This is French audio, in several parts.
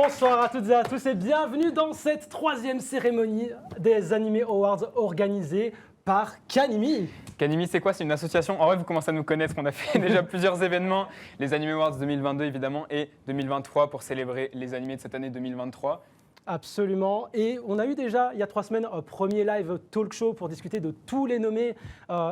Bonsoir à toutes et à tous et bienvenue dans cette troisième cérémonie des Anime Awards organisée par Kanimi. Kanimi, c'est quoi? C'est une association. En vrai, vous commencez à nous connaître. On a fait déjà plusieurs événements. Les Anime Awards 2022, évidemment, et 2023 pour célébrer les animés de cette année 2023. Absolument. Et on a eu déjà, il y a 3 semaines, un premier live talk show pour discuter de tous les nommés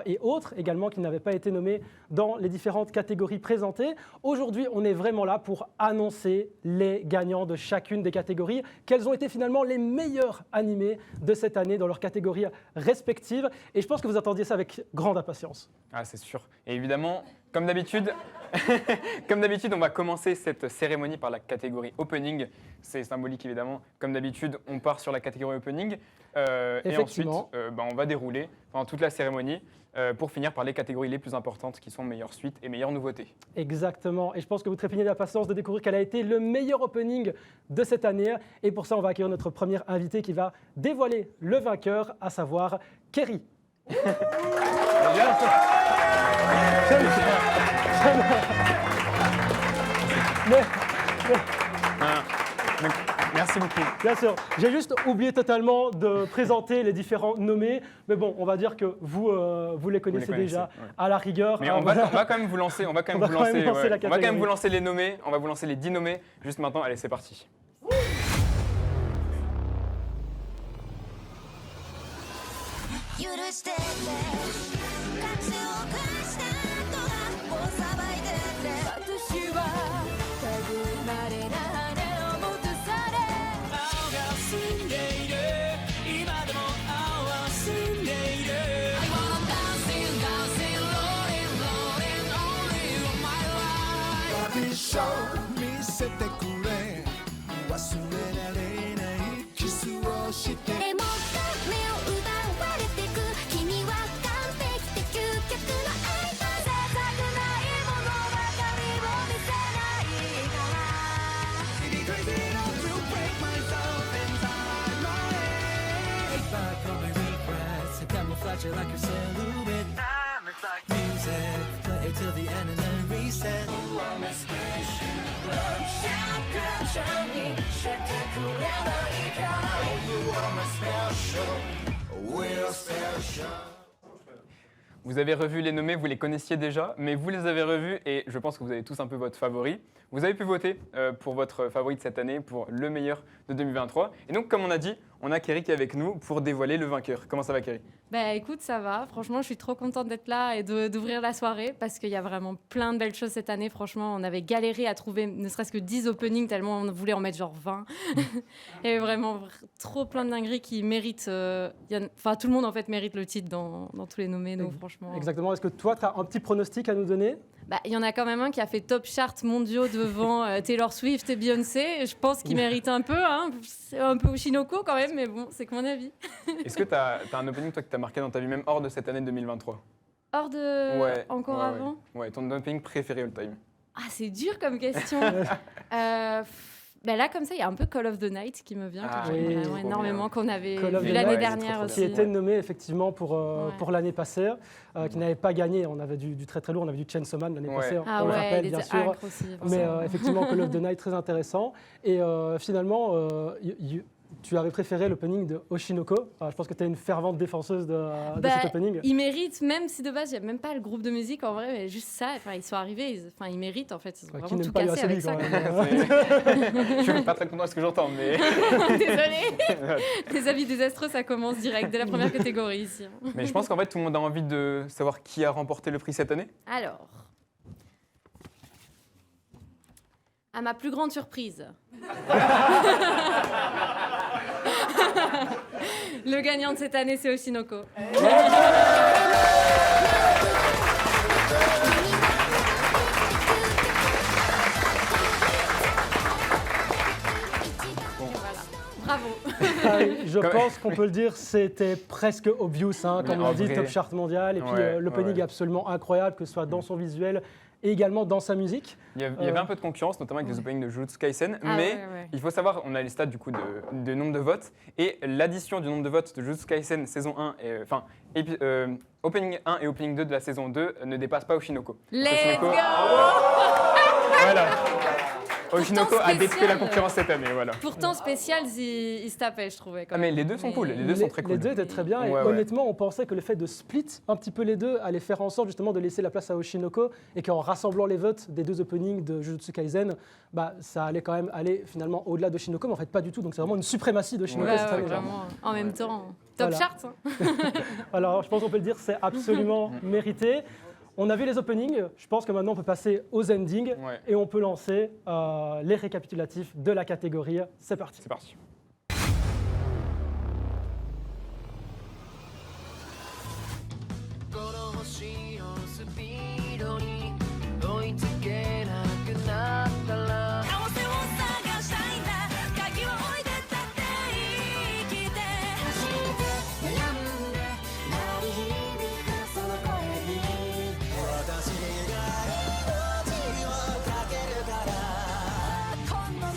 et autres également qui n'avaient pas été nommés dans les différentes catégories présentées. Aujourd'hui, on est vraiment là pour annoncer les gagnants de chacune des catégories. Quels ont été finalement les meilleurs animés de cette année dans leurs catégories respectives. Et je pense que vous attendiez ça avec grande impatience. Ah, c'est sûr. Et évidemment, comme d'habitude, on va commencer cette cérémonie par la catégorie opening. C'est symbolique, évidemment. Comme d'habitude, on part sur la catégorie opening. Et ensuite, on va dérouler pendant toute la cérémonie pour finir par les catégories les plus importantes qui sont meilleures suites et meilleures nouveautés. Exactement. Et je pense que vous trépignez d'impatience de découvrir quel a été le meilleur opening de cette année. Et pour ça, on va accueillir notre premier invité qui va dévoiler le vainqueur, à savoir Kerry. Merci beaucoup. Bien sûr, j'ai juste oublié totalement de présenter les différents nommés, mais bon, on va dire que vous les connaissez déjà ouais. à la rigueur. Mais on va quand même vous lancer, on va quand même vous lancer les nommés, on va vous lancer les 10 nommés juste maintenant. Allez, c'est parti. Like your silhouette, music, play till the end and then reset. Vous avez revu les nommés, vous les connaissiez déjà, mais vous les avez revus et je pense que vous avez tous un peu votre favori. Vous avez pu voter pour votre favori de cette année, pour le meilleur de 2023. Et donc, comme on a dit, on a Kerry qui est avec nous pour dévoiler le vainqueur. Comment ça va, Kerry? Bah écoute, ça va. Franchement, je suis trop contente d'être là et d'ouvrir la soirée parce qu'il y a vraiment plein de belles choses cette année. Franchement, on avait galéré à trouver ne serait-ce que 10 openings tellement on voulait en mettre genre 20. Et vraiment, trop plein de dingueries qui méritent... tout le monde en fait mérite le titre dans tous les nommés. Donc franchement... Exactement. Est-ce que toi, tu as un petit pronostic à nous donner? Il y en a quand même un qui a fait top chart mondiaux devant Taylor Swift et Beyoncé. Je pense qu'il mérite un peu. Hein. C'est un peu Oshinoko quand même, mais bon, c'est que mon avis. Est-ce que tu as un opening toi, qui t'a marqué dans ta vie, même hors de cette année 2023? Hors de... Ouais, encore avant? Ouais, ton opening préféré all time. Ah, c'est dur comme question. Là, comme ça, il y a un peu Call of the Night qui me vient, que j'aime vraiment énormément, qu'on avait vu l'année dernière aussi. Qui était nommé effectivement pour l'année passée, qui n'avait pas gagné. On avait du très très lourd, on avait du Chainsaw Man l'année passée, on le rappelle bien sûr. Mais effectivement, Call of the Night, très intéressant. Et finalement, tu avais préféré l'opening de Oshinoko. Je pense que tu es une fervente défenseuse de cet opening. Ils méritent, même si de base, il n'y a même pas le groupe de musique en vrai, mais juste ça, ils sont arrivés, ils méritent en fait. Ils ont vraiment tout cassé avec ça. Je suis pas très content de ce que j'entends, mais... Désolée. Les avis désastreux, ça commence direct, dès la première catégorie ici. Mais je pense qu'en fait, tout le monde a envie de savoir qui a remporté le prix cette année. Alors... À ma plus grande surprise. Le gagnant de cette année, c'est Oshinoko. Bravo. Je pense qu'on peut le dire, c'était presque obvious, comme on dit, top chart mondial. Et puis l'opening est absolument incroyable, que ce soit dans son visuel et également dans sa musique. Il y avait un peu de concurrence, notamment avec les openings de Jujutsu Kaisen, il faut savoir, on a les stats du coup de nombre de votes, et l'addition du nombre de votes de Jujutsu Kaisen saison 1, opening 1 et opening 2 de la saison 2 ne dépasse pas Oshinoko. Let's go. Voilà. Oshinoko a détruit la spécial. concurrence cette année, voilà. Pourtant, spécial, il se tapait, je trouvais. quand Ah, mais même. les deux sont cool, les deux Les- sont très cool. Les deux étaient très bien et Ouais, ouais. honnêtement, on pensait que le fait de split un petit peu les deux allait faire en sorte justement de laisser la place à Oshinoko et qu'en rassemblant les votes des deux openings de Jujutsu Kaisen, bah, ça allait quand même aller finalement au-delà d'Oshinoko, mais en fait pas du tout. Donc c'est vraiment une suprématie d'Oshinoko Ouais, cette ouais, année. vraiment. En même temps, top Voilà. chart. Hein. Alors je pense qu'on peut le dire, c'est absolument mérité. On a vu les openings, je pense que maintenant on peut passer aux endings Ouais. et on peut lancer les récapitulatifs de la catégorie. C'est parti. C'est parti. この星のスピードに追いつけなくなったら合わせを探したいんだ鍵を置いて立って生きて走って悩んで鳴り響くその声に私が命をかけるからこの胸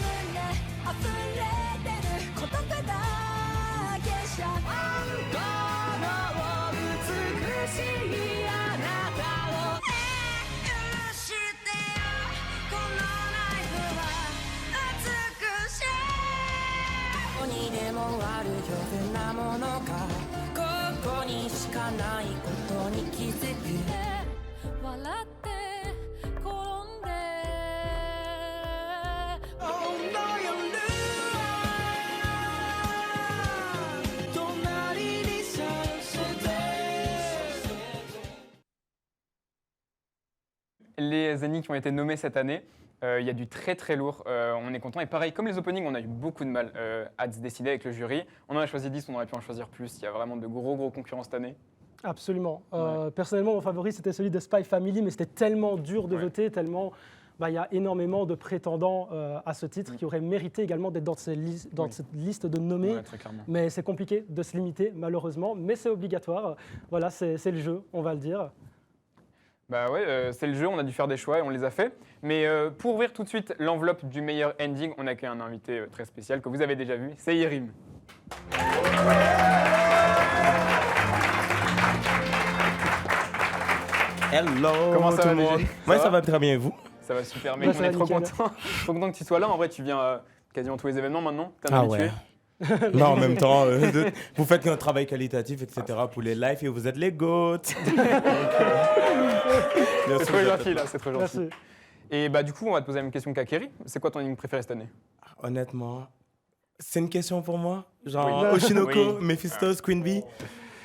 溢れてる言葉だけじゃ美しいあなたを許してよこのナイフは美しいここにでもあるようなものがここにしかないことに気づく笑って転んでこの夜は隣にさせてLes ennemis qui ont été nommés cette année, il y a du très très lourd. On est content. Et pareil, comme les openings, on a eu beaucoup de mal à se décider avec le jury. On en a choisi 10, on aurait pu en choisir plus. Il y a vraiment de gros concurrents cette année. Absolument. Personnellement, mon favori, c'était celui de Spy Family, mais c'était tellement dur de Ouais. voter, tellement bah, il y a énormément de prétendants à ce titre qui auraient mérité également d'être dans, dans Oui. cette liste de nommés. Ouais, très clairement. Mais c'est compliqué de se limiter, malheureusement, mais c'est obligatoire. Voilà, c'est le jeu, on va le dire. Bah ouais, c'est le jeu, on a dû faire des choix et on les a fait. Mais pour ouvrir tout de suite l'enveloppe du meilleur ending, on accueille un invité très spécial que vous avez déjà vu, c'est Yerim. Hello Comment ça tout va, le monde. DG? Ouais, Ça ça va va très bien et vous? Ça va super, mec, Ouais, on ça est va trop nickel. content. Trop content que tu sois là. En vrai, tu viens quasiment à tous les événements maintenant. T'es un Ah habitué. ouais. Non, en même temps, vous faites un travail qualitatif, etc. pour les lives et vous êtes les GOAT. C'est trop gentil là, c'est trop gentil. Merci. Et bah du coup, on va te poser la même question qu'Akeri. C'est quoi ton ending préféré cette année? Honnêtement, c'est une question pour moi. Genre Oui. Oshinoko, Oui. Mephistos, Queen Bee.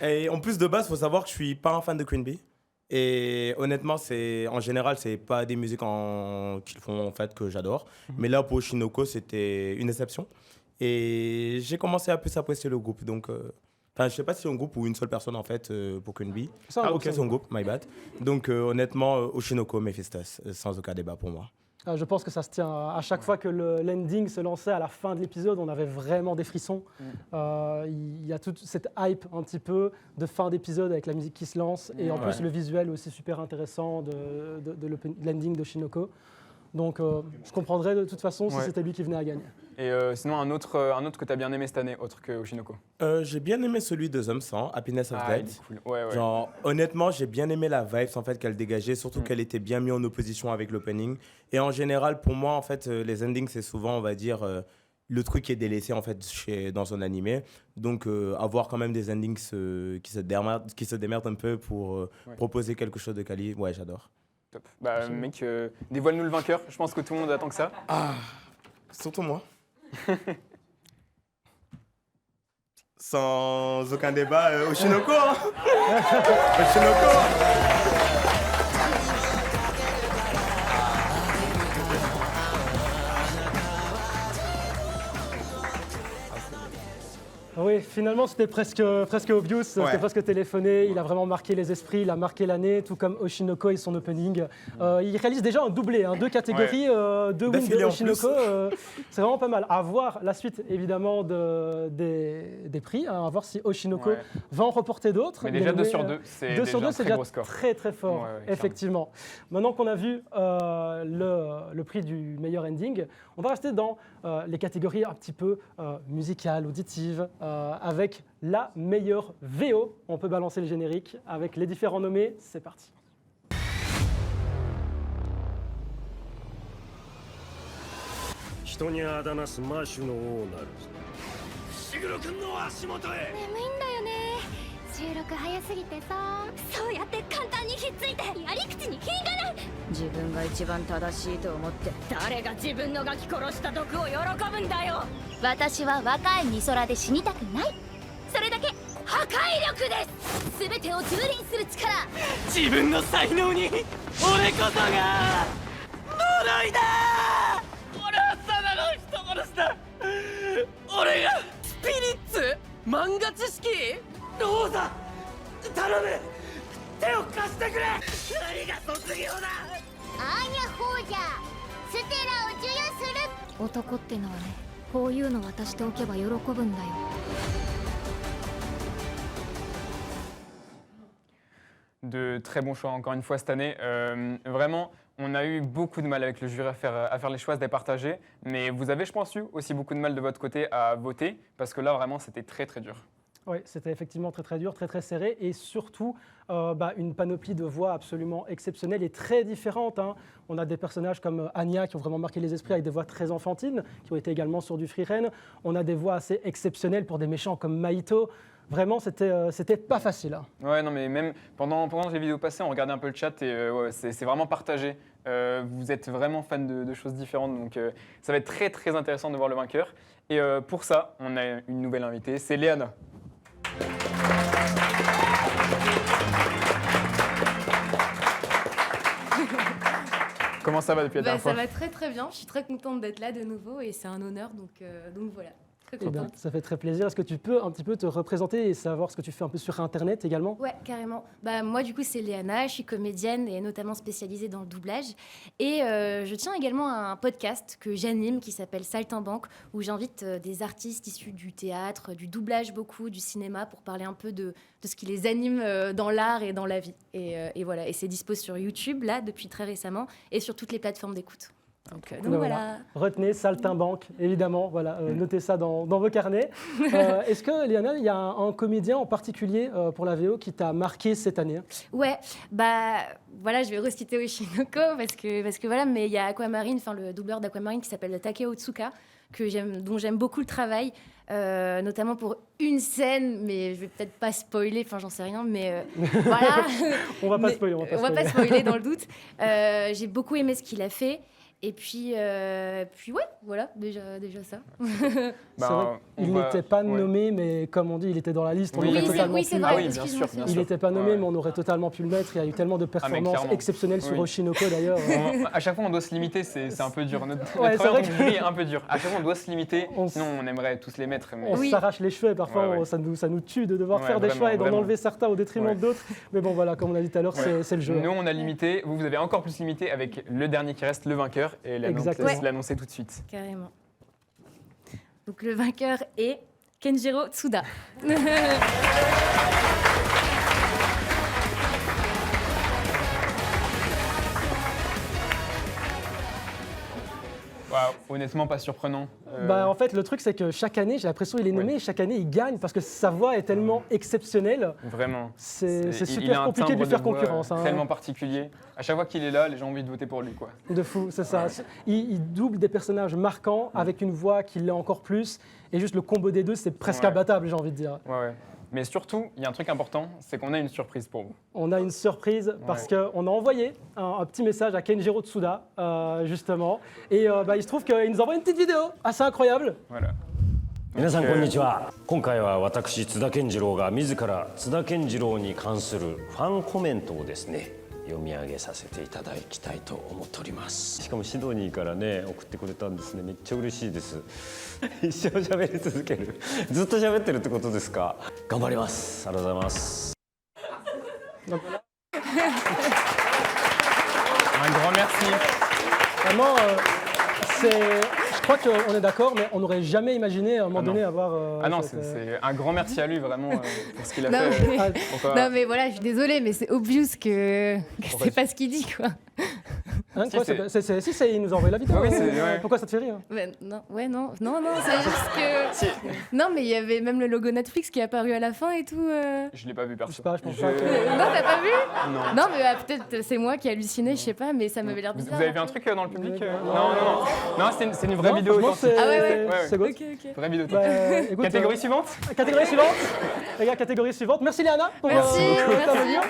Et en plus de base, il faut savoir que je suis pas un fan de Queen Bee. Et honnêtement, en général, c'est pas des musiques qu'ils font en fait que j'adore. Mais là, pour Oshinoko, c'était une exception. Et j'ai commencé à plus apprécier le groupe. Donc, je sais pas si c'est un groupe ou une seule personne en fait pour Queen Bee. C'est un Ah groupe, ok, c'est un c'est un groupe, my bad. Donc honnêtement, Oshinoko, Mephistos, sans aucun débat pour moi. Je pense que ça se tient à chaque fois que l'ending se lançait à la fin de l'épisode, on avait vraiment des frissons. Il y a toute cette hype un petit peu de fin d'épisode avec la musique qui se lance et en Ouais. plus le visuel aussi super intéressant de l'ending de Shinoko. Donc je comprendrais de toute façon si Ouais. c'était lui qui venait à gagner. Et sinon, un autre que tu as bien aimé cette année, autre que Oshinoko. J'ai bien aimé celui de Zom-san, Happiness of Ah, il Dead. est cool. Ouais, ouais. Genre, honnêtement, j'ai bien aimé la vibe en fait qu'elle dégageait, surtout qu'elle était bien mise en opposition avec l'opening. Et en général, pour moi, en fait, les endings, c'est souvent, on va dire, le truc qui est délaissé en fait dans un animé. Donc, avoir quand même des endings qui se démerdent un peu pour proposer quelque chose de quali, ouais, j'adore. Top. Bah, mec, dévoile-nous le vainqueur. Je pense que tout le monde attend que ça. Surtout moi. Sans aucun débat, Oshinoko. Hein. Oshinoko. Oui, finalement, c'était presque obvious, c'était presque téléphoné. Il a vraiment marqué les esprits, il a marqué l'année, tout comme Oshinoko et son opening. Il réalise déjà un doublé, hein, 2 catégories, 2 wins de D'affilée en Oshinoko. C'est vraiment pas mal. À voir la suite, évidemment, des prix, hein, à voir si Oshinoko Ouais. va en remporter d'autres. Mais déjà Il est 2 nommé, sur 2, c'est 2 déjà sur 2, un c'est très déjà gros score. très très fort, Ouais, ouais, clairement. effectivement. Maintenant qu'on a vu le prix du meilleur ending, on va rester dans les catégories un petit peu musicales, auditives, avec la meilleure VO. On peut balancer le générique avec les différents nommés. C'est parti. 人にあだなスマッシュの王なるぞ。伏黒君の足元へ。眠いんだよね。収録早すぎてさ。そうやって簡単にひっついてやり口に品がない。自分が一番正しいと思って誰が自分のガキ殺した毒を喜ぶんだよ。私は若い美空で死にたくない。それだけ。破壊力です。全てを蹂躙する力。自分の才能に俺こそが呪いだ。俺はただの人殺しだ。俺がスピリッツ漫画知識ローザ頼む手を貸してくれ。何が卒業だ。あーやほうじゃステラを授与する。男ってのはね、こういうの渡しておけば喜ぶんだよ。De très bons choix encore une fois cette année. Vraiment, on a eu beaucoup de mal avec le jury à faire les choix, à se départager. Mais vous avez, je pense, eu aussi beaucoup de mal de votre côté à voter parce que là, vraiment, c'était très très dur. Oui, c'était effectivement très très dur, très très serré et surtout une panoplie de voix absolument exceptionnelle et très différente. Hein. On a des personnages comme Anya qui ont vraiment marqué les esprits avec des voix très enfantines, qui ont été également sur du freerun. On a des voix assez exceptionnelles pour des méchants comme Mahito. Vraiment, c'était pas facile. Hein. Ouais, non, mais même pendant les vidéos passées, on regardait un peu le chat et ouais, c'est vraiment partagé. Vous êtes vraiment fan de choses différentes, donc ça va être très très intéressant de voir le vainqueur. Et pour ça, on a une nouvelle invitée, c'est Léana. Comment ça va depuis la dernière fois? Ça va très très bien, je suis très contente d'être là de nouveau et c'est un honneur, donc voilà, très Eh bien, contente. ça fait très plaisir. Est-ce que tu peux un petit peu te représenter et savoir ce que tu fais un peu sur Internet également? Ouais, carrément. Moi, du coup, c'est Léana, je suis comédienne et notamment spécialisée dans le doublage. Et je tiens également à un podcast que j'anime qui s'appelle Saltimbanque, où j'invite des artistes issus du théâtre, du doublage beaucoup, du cinéma, pour parler un peu de ce qui les anime dans l'art et dans la vie. Et voilà, et c'est dispo sur YouTube, là, depuis très récemment, et sur toutes les plateformes d'écoute. Donc voilà. Retenez Saltimbanque, évidemment. Voilà, notez ça dans vos carnets. Est-ce que, Léana, il y a un comédien en particulier pour la VO qui t'a marqué cette année? Ouais, voilà, je vais reciter Oshinoko parce que voilà, mais il y a Aquamarine, enfin le doubleur d'Aquamarine qui s'appelle Takeo Tsuka, dont j'aime beaucoup le travail, notamment pour une scène, mais je vais peut-être pas spoiler, enfin j'en sais rien, mais voilà. On va pas spoiler, on va pas spoiler dans le doute. J'ai beaucoup aimé ce qu'il a fait. Et puis ouais, voilà, déjà ça. C'est vrai qu'il n'était pas nommé, mais comme on dit, il était dans la liste. Oui, c'est vrai. Ah oui, bien sûr. Il n'était pas nommé, mais on aurait totalement pu le mettre. Il y a eu tellement de performances exceptionnelles sur Oshinoko d'ailleurs. À chaque fois, on doit se limiter, c'est un peu dur. Notre Ouais, travail en jury est un peu dur. À chaque fois, on doit se limiter, sinon on aimerait tous les mettre. Mais... On s'arrache les cheveux et parfois ça nous tue de devoir faire des choix et d'en enlever certains au détriment d'autres. Mais bon, voilà, comme on a dit tout à l'heure, c'est le jeu. Nous, on a limité. Vous avez encore plus limité avec le dernier qui reste, le vainqueur. Et l'annoncer tout de suite. Carrément. Donc le vainqueur est Kenjiro Tsuda. Wow, honnêtement, pas surprenant. En fait, le truc, c'est que chaque année, j'ai l'impression qu'il est nommé et chaque année, il gagne parce que sa voix est tellement exceptionnelle. Vraiment. C'est super compliqué de lui faire concurrence. Tellement particulier. À chaque fois qu'il est là, les gens ont envie de voter pour lui, quoi. De fou, c'est ça. Il double des personnages marquants avec une voix qui l'est encore plus. Et juste le combo des deux, c'est presque imbattable, j'ai envie de dire. Ouais. Mais surtout, il y a un truc important, c'est qu'on a une surprise pour vous. On a une surprise parce qu'on a envoyé un petit message à Kenjiro Tsuda, justement. Et il se trouve qu'il nous envoie une petite vidéo assez incroyable. Voilà. 皆さんこんにちは。今回は私津田健次郎が自ら津田健次郎に関するファンコメントをですね読み上げさせていただきたいと思っております。しかもシドニーからね送ってくれたんですね。めっちゃ嬉しいです。一生喋り続ける。ずっと喋ってるってことですか。頑張ります。ありがとうございます。 Un grand merci. Vraiment, je crois qu'on est d'accord, mais on n'aurait jamais imaginé à un moment donné avoir... Ah non, c'est un grand merci à lui vraiment pour ce qu'il a Non, fait. Non mais voilà, je suis désolée, mais c'est obvious que c'est pas ce qu'il dit, quoi. Hein, Si, quoi, si, il nous a envoyé la vidéo. Oui, ouais. Pourquoi ça te fait rire? Non, non, c'est juste que. Non, mais il y avait même le logo Netflix qui est apparu à la fin et tout. Je l'ai pas vu Je perso. sais pas, je pense Je- pas que- Non, t'as pas vu? Non. Non, mais peut-être c'est moi qui ai halluciné, je sais pas, mais ça m'avait l'air Vous bizarre. avez vu un truc dans le public Non, c'est une vraie Non, vidéo. franchement, authentique. c'est Ah ouais. c'est good. Ok, ok. Vraie vidéo. Bah, écoute, Catégorie suivante. Catégorie suivante. Les gars, catégorie suivante. Merci Léana pour Merci. intervenir.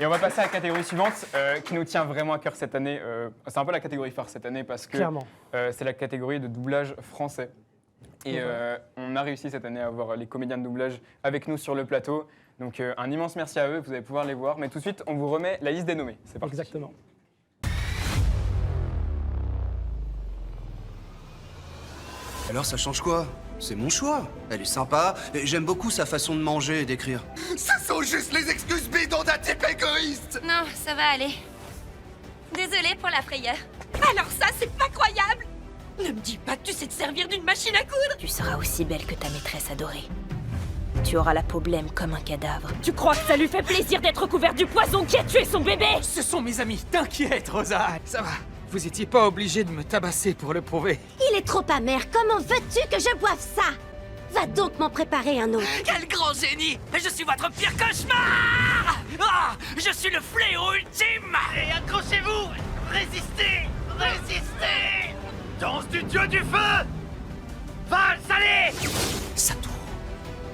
Et on va passer à la catégorie suivante qui nous tient vraiment à cœur cette année. C'est un peu la catégorie phare cette année parce que Clairement. c'est la catégorie de doublage français. Et on a réussi cette année à avoir les comédiens de doublage avec nous sur le plateau. Donc un immense merci à eux, vous allez pouvoir les voir. Mais tout de suite, on vous remet la liste des nommés. C'est parti. Exactement. Alors ça change quoi? C'est mon choix. Elle est sympa, et j'aime beaucoup sa façon de manger et d'écrire. Ce sont juste les excuses bidons d'un type égoïste. Non, ça va aller. Désolée pour la frayeur. Alors ça, c'est pas croyable. Ne me dis pas que tu sais te servir d'une machine à coudre. Tu seras aussi belle que ta maîtresse adorée. Tu auras la peau blême comme un cadavre. Tu crois que ça lui fait plaisir d'être couvert du poison qui a tué son bébé? Ce sont mes amis, t'inquiète, Rosa. Ça va. Vous étiez pas obligé de me tabasser pour le prouver. Il est trop amer. Comment veux-tu que je boive ça? Va donc m'en préparer un autre. Quel grand génie! Je suis votre pire cauchemar! Ah! Je suis le fléau ultime! Et accrochez-vous! Résistez! Résistez! Danse du dieu du feu! Valse, allez! Sato,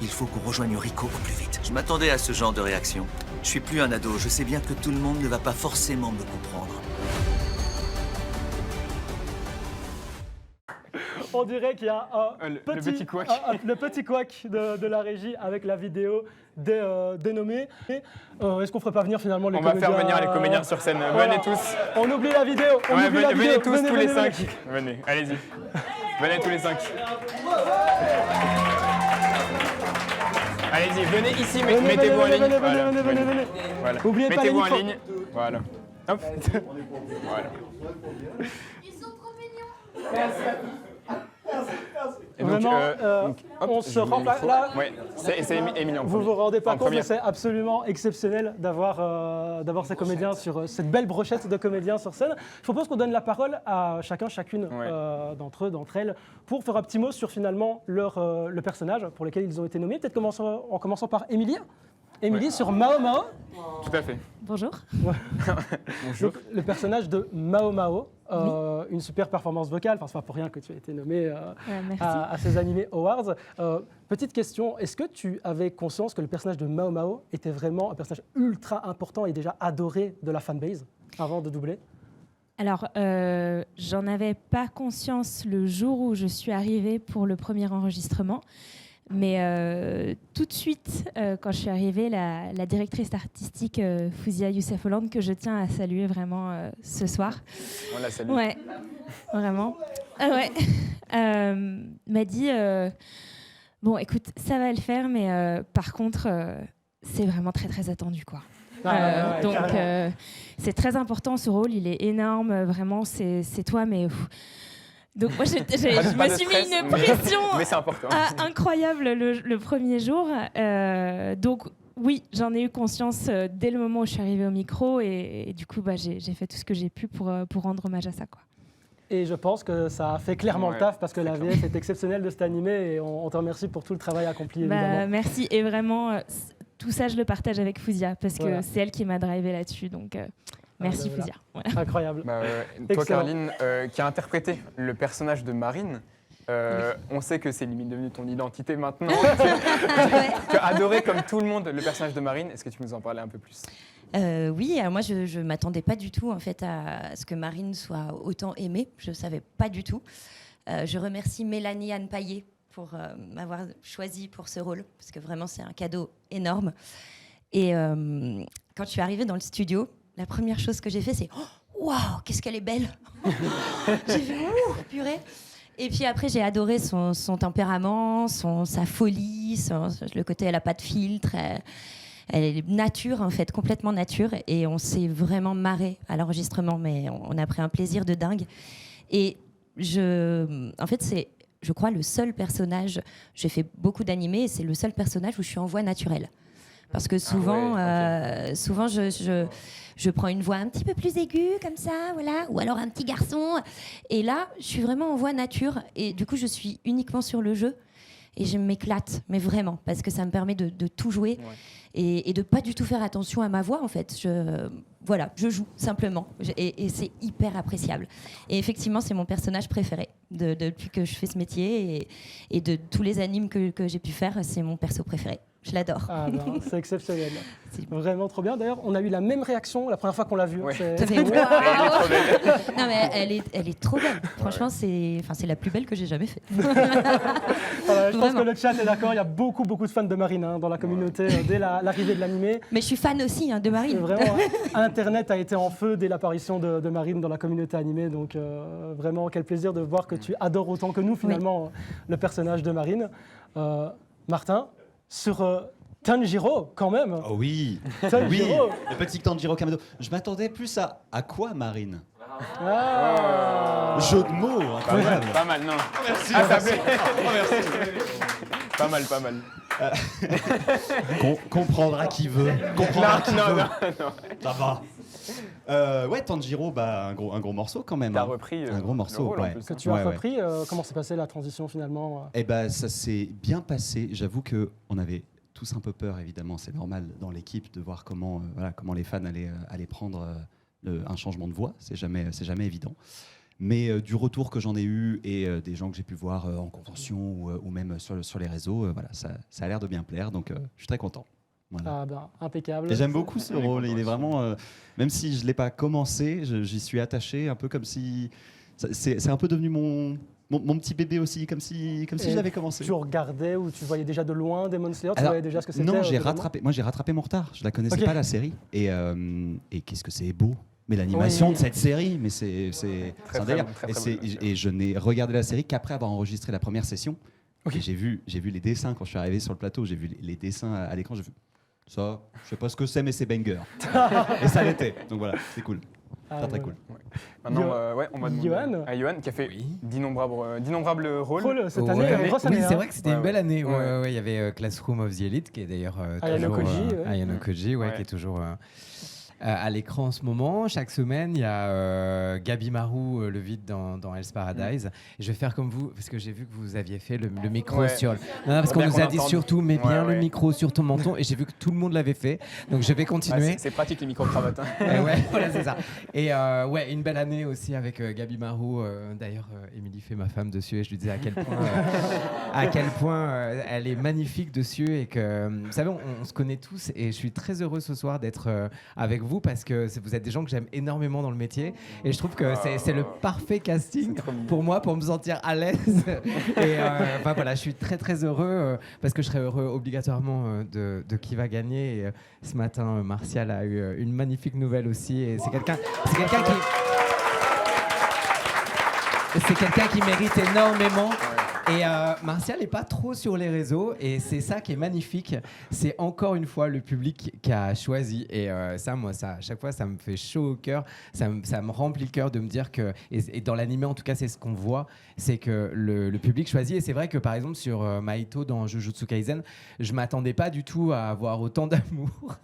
il faut qu'on rejoigne Rico au plus vite. Je m'attendais à ce genre de réaction. Je suis plus un ado, je sais bien que tout le monde ne va pas forcément me comprendre. On dirait qu'il y a Le petit, petit couac. le petit couac de la régie avec la vidéo des nommés. Est-ce qu'on ferait pas venir finalement les On va comédiens faire venir les comédiens sur scène. Voilà. Venez tous. On oublie la vidéo. On Ouais, oublie la vidéo. venez tous, tous les venez. 5. Venez, allez-y. Venez tous les 5. Allez-y, venez ici, mettez-vous en ligne. Voilà, venez. Voilà. Oubliez pas les Mettez-vous en micros. ligne. Voilà. Hop. Voilà. Et donc, Vraiment, donc, hop, on je se vous mets rend le pas micro. là. Ouais, c'est Émilie en Vous premier. vous rendez pas En compte, mais première. c'est absolument exceptionnel d'avoir ces comédiens sur cette belle brochette de comédiens sur scène. Je propose qu'on donne la parole à chacune Ouais. d'entre eux, d'entre elles, pour faire un petit mot sur finalement le personnage pour lequel ils ont été nommés. Peut-être en commençant par Émilie. Émilie Ouais. sur Mao Mao. Tout à fait. Bonjour. Bonjour. Donc, le personnage de Mao Mao, une super performance vocale, enfin c'est pas pour rien que tu as été nommé Merci. à ces Anime Awards. Petite question, est-ce que tu avais conscience que le personnage de Mao Mao était vraiment un personnage ultra important et déjà adoré de la fanbase avant de doubler? Alors, j'en avais pas conscience le jour où je suis arrivée pour le premier enregistrement. Mais tout de suite, quand je suis arrivée, la directrice artistique Fouzia Youssef Hollande, que je tiens à saluer vraiment ce soir. On la salue. Ouais, vraiment. M'a dit bon, écoute, ça va le faire, mais par contre, c'est vraiment très très attendu, quoi. Donc, c'est très important ce rôle, il est énorme, vraiment, c'est toi, mais. Donc moi, je me suis mis une pression mais c'est important. incroyable le premier jour. Donc oui, j'en ai eu conscience dès le moment où je suis arrivée au micro et du coup, j'ai fait tout ce que j'ai pu pour rendre hommage à ça, quoi. Et je pense que ça a fait clairement le taf parce que la VF est exceptionnelle de cet animé et on te remercie pour tout le travail accompli, évidemment. Merci, et vraiment, tout ça, je le partage avec Fouzia parce que Voilà. c'est elle qui m'a drivé là-dessus, donc merci voilà. Fouzia. Ouais. Incroyable. Toi, Excellent. Caroline, qui a interprété le personnage de Marine, on sait que c'est limite devenu ton identité maintenant. Tu as adoré, comme tout le monde, le personnage de Marine. Est-ce que tu peux nous en parler un peu plus? Oui, alors moi je m'attendais pas du tout en fait à ce que Marine soit autant aimée. Je savais pas du tout. Je remercie Mélanie Anne Paillet pour m'avoir choisie pour ce rôle parce que vraiment c'est un cadeau énorme. Et quand je suis arrivée dans le studio, la première chose que j'ai fait c'est waouh, qu'est-ce qu'elle est belle. J'ai fait ouh, purée. Et puis après, j'ai adoré son tempérament, sa folie, le côté elle a pas de filtre. Elle est nature, en fait, complètement nature. Et on s'est vraiment marré à l'enregistrement, mais on a pris un plaisir de dingue. Et en fait, c'est, je crois, le seul personnage, j'ai fait beaucoup d'animés, et c'est le seul personnage où je suis en voix naturelle. Parce que souvent, souvent je prends une voix un petit peu plus aiguë, comme ça, voilà, ou alors un petit garçon. Et là, je suis vraiment en voix nature. Et du coup, je suis uniquement sur le jeu. Et je m'éclate, mais vraiment, parce que ça me permet de tout jouer et de pas du tout faire attention à ma voix, en fait. Voilà, je joue, simplement. Et c'est hyper appréciable. Et effectivement, c'est mon personnage préféré depuis que je fais ce métier. Et de tous les animes que j'ai pu faire, c'est mon perso préféré. Je l'adore. Ah ben, c'est exceptionnel. C'est vraiment trop bien. D'ailleurs, on a eu la même réaction la première fois qu'on l'a vue. Ouais. C'est... Mais waouh. Non mais elle est trop belle. Franchement, c'est la plus belle que j'ai jamais faite. Je pense que le chat est d'accord. Il y a beaucoup de fans de Marine dans la communauté dès l'arrivée de l'animé. Mais je suis fan aussi de Marine. Vraiment, Internet a été en feu dès l'apparition de Marine dans la communauté animée. Donc vraiment, quel plaisir de voir que tu adores autant que nous finalement le personnage de Marine. Martin, sur Tanjiro, quand même. Oh oui, Tanjiro. oui, le petit Tanjiro Kamado. Je m'attendais plus à quoi, Marine? Jeu de mots, incroyable. Pas mal, non. Merci. Merci. Pas mal. Comprendra qui veut. Comprendra qui veut. Non. Ça va. Ouais, Tanjiro, un gros morceau quand même. T'as repris un gros morceau, le rôle, ouais. Que tu as repris. Comment s'est passée la transition finalement? Eh ben, ça s'est bien passé. J'avoue que on avait tous un peu peur, évidemment. C'est normal dans l'équipe de voir comment les fans allaient prendre un changement de voix. C'est jamais évident. Mais du retour que j'en ai eu et des gens que j'ai pu voir en convention ou même sur les réseaux, ça a l'air de bien plaire. Donc, je suis très content. Voilà. Ah ben, impeccable. Et j'aime beaucoup ce rôle. Il est vraiment, même si je l'ai pas commencé, j'y suis attaché, un peu comme si c'est un peu devenu mon petit bébé aussi, comme si je l'avais commencé. Tu regardais ou tu voyais déjà de loin Demon Slayer? Tu voyais déjà ce que c'était? Non, j'ai rattrapé mon retard. Je la connaissais pas la série. Et qu'est-ce que c'est beau. Mais l'animation de cette série, mais c'est un délire. Et je n'ai regardé la série qu'après avoir enregistré la première session. Et j'ai vu les dessins quand je suis arrivé sur le plateau. J'ai vu les dessins à l'écran. J'ai vu ça, je sais pas ce que c'est, mais c'est banger. Et ça l'était. Donc voilà, c'est cool. Très cool. Ouais. Maintenant, on va demander à Yohan qui a fait d'innombrables rôles cette année. Oui, c'est vrai que c'était une belle année. Il y avait Classroom of the Elite qui est d'ailleurs Ayano Koji, qui est toujours à l'écran en ce moment. Chaque semaine, il y a Gabi Marou, le vide dans Hell's Paradise. Et je vais faire comme vous, parce que j'ai vu que vous aviez fait le micro sur... Non, parce qu'on nous a dit surtout, mets bien le micro sur ton menton. Et j'ai vu que tout le monde l'avait fait. Donc je vais continuer. C'est pratique les micro-cravates. Voilà, c'est ça. Et une belle année aussi avec Gabi Marou. D'ailleurs, Émilie fait ma femme dessus. Et je lui disais à quel point elle est magnifique dessus. Et que, vous savez, on se connaît tous. Et je suis très heureux ce soir d'être avec vous parce que vous êtes des gens que j'aime énormément dans le métier et je trouve que c'est le parfait casting pour moi pour me sentir à l'aise et je suis très très heureux parce que je serais heureux obligatoirement de qui va gagner et, ce matin Martial a eu une magnifique nouvelle aussi et c'est quelqu'un qui mérite énormément. Et Martial n'est pas trop sur les réseaux et c'est ça qui est magnifique. C'est encore une fois le public qui a choisi et à chaque fois ça me fait chaud au cœur. Ça me remplit le cœur de me dire que, et dans l'animé en tout cas c'est ce qu'on voit, c'est que le public choisit. Et c'est vrai que par exemple sur Mahito dans Jujutsu Kaisen, je ne m'attendais pas du tout à avoir autant d'amour.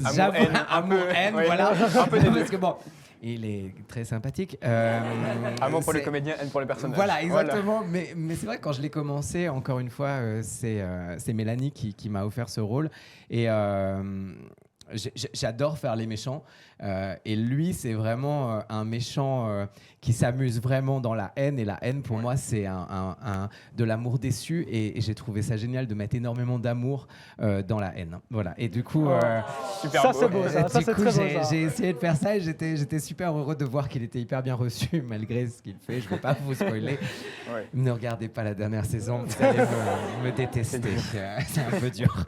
Amour-haine, voilà. Un peu des deux. Parce que bon... Il est très sympathique. Amour pour les comédiens, haine pour les personnages. Voilà, exactement. Voilà. Mais c'est vrai que quand je l'ai commencé, encore une fois, c'est Mélanie qui m'a offert ce rôle. Et j'adore faire les méchants. Et lui, c'est vraiment un méchant qui s'amuse vraiment dans la haine. Et la haine, pour moi, c'est de l'amour déçu. Et j'ai trouvé ça génial de mettre énormément d'amour dans la haine. Voilà. Et du coup, super beau. C'est beau. Ça, c'est très beau. J'ai essayé de faire ça et j'étais super heureux de voir qu'il était hyper bien reçu malgré ce qu'il fait. Je ne vais pas vous spoiler. Ne regardez pas la dernière saison. Vous allez me détester. C'est un peu dur.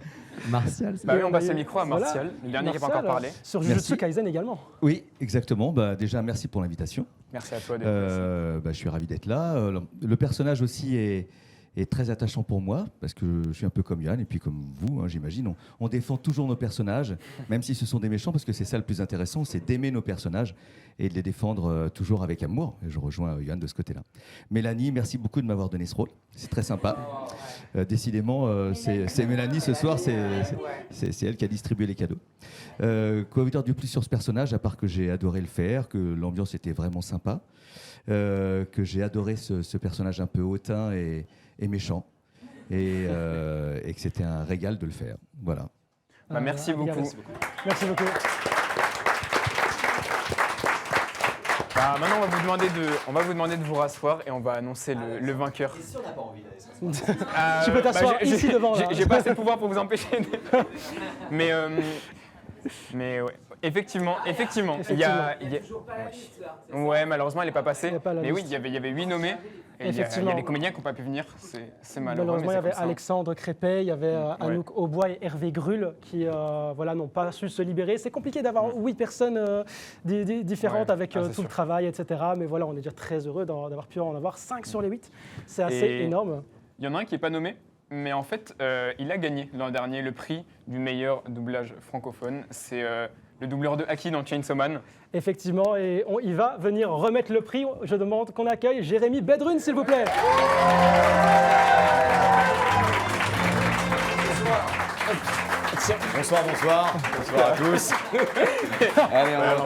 Martial, on passe le micro à Martial, le dernier qui n'a pas encore parlé. Sur Jujutsu Kaisen également. Oui, exactement. Déjà, merci pour l'invitation. Merci à toi d'être ici. Je suis ravi d'être là. Le personnage aussi est est très attachant pour moi, parce que je suis un peu comme Yann, et puis comme vous, hein, j'imagine, on défend toujours nos personnages, même si ce sont des méchants, parce que c'est ça le plus intéressant, c'est d'aimer nos personnages et de les défendre toujours avec amour. Et je rejoins Yann de ce côté-là. Mélanie, merci beaucoup de m'avoir donné ce rôle, c'est très sympa. Décidément, c'est Mélanie ce soir, c'est elle qui a distribué les cadeaux. Quoi vous dire du plus sur ce personnage, à part que j'ai adoré le faire, que l'ambiance était vraiment sympa, que j'ai adoré ce personnage un peu hautain et méchant, et que c'était un régal de le faire. Voilà. Merci beaucoup. Merci beaucoup. Maintenant, on va vous demander de vous rasseoir et on va annoncer le vainqueur. Si on n'a pas envie d'aller tu peux t'asseoir ici devant. J'ai pas assez de pouvoir pour vous empêcher. Mais ouais. Effectivement. Ouais, malheureusement, elle n'est pas passée. Mais oui, il y avait 8 nommés. Et il y a des comédiens qui n'ont pas pu venir. C'est malheureux. Malheureusement, il y avait ça. Alexandre Crépet, il y avait Anouk Aubois et Hervé Grull qui n'ont pas su se libérer. C'est compliqué d'avoir 8 personnes différentes avec tout le travail, etc. Mais voilà, on est déjà très heureux d'avoir pu en avoir 5 sur les 8. C'est assez énorme. Il y en a un qui n'est pas nommé. Mais en fait, il a gagné l'an dernier le prix du meilleur doublage francophone. C'est le doubleur de Aki dans Chainsaw Man. Effectivement, et il va venir remettre le prix. Je demande qu'on accueille Jérémy Bedrune, s'il vous plaît. Bonsoir à tous. Allez, on n'a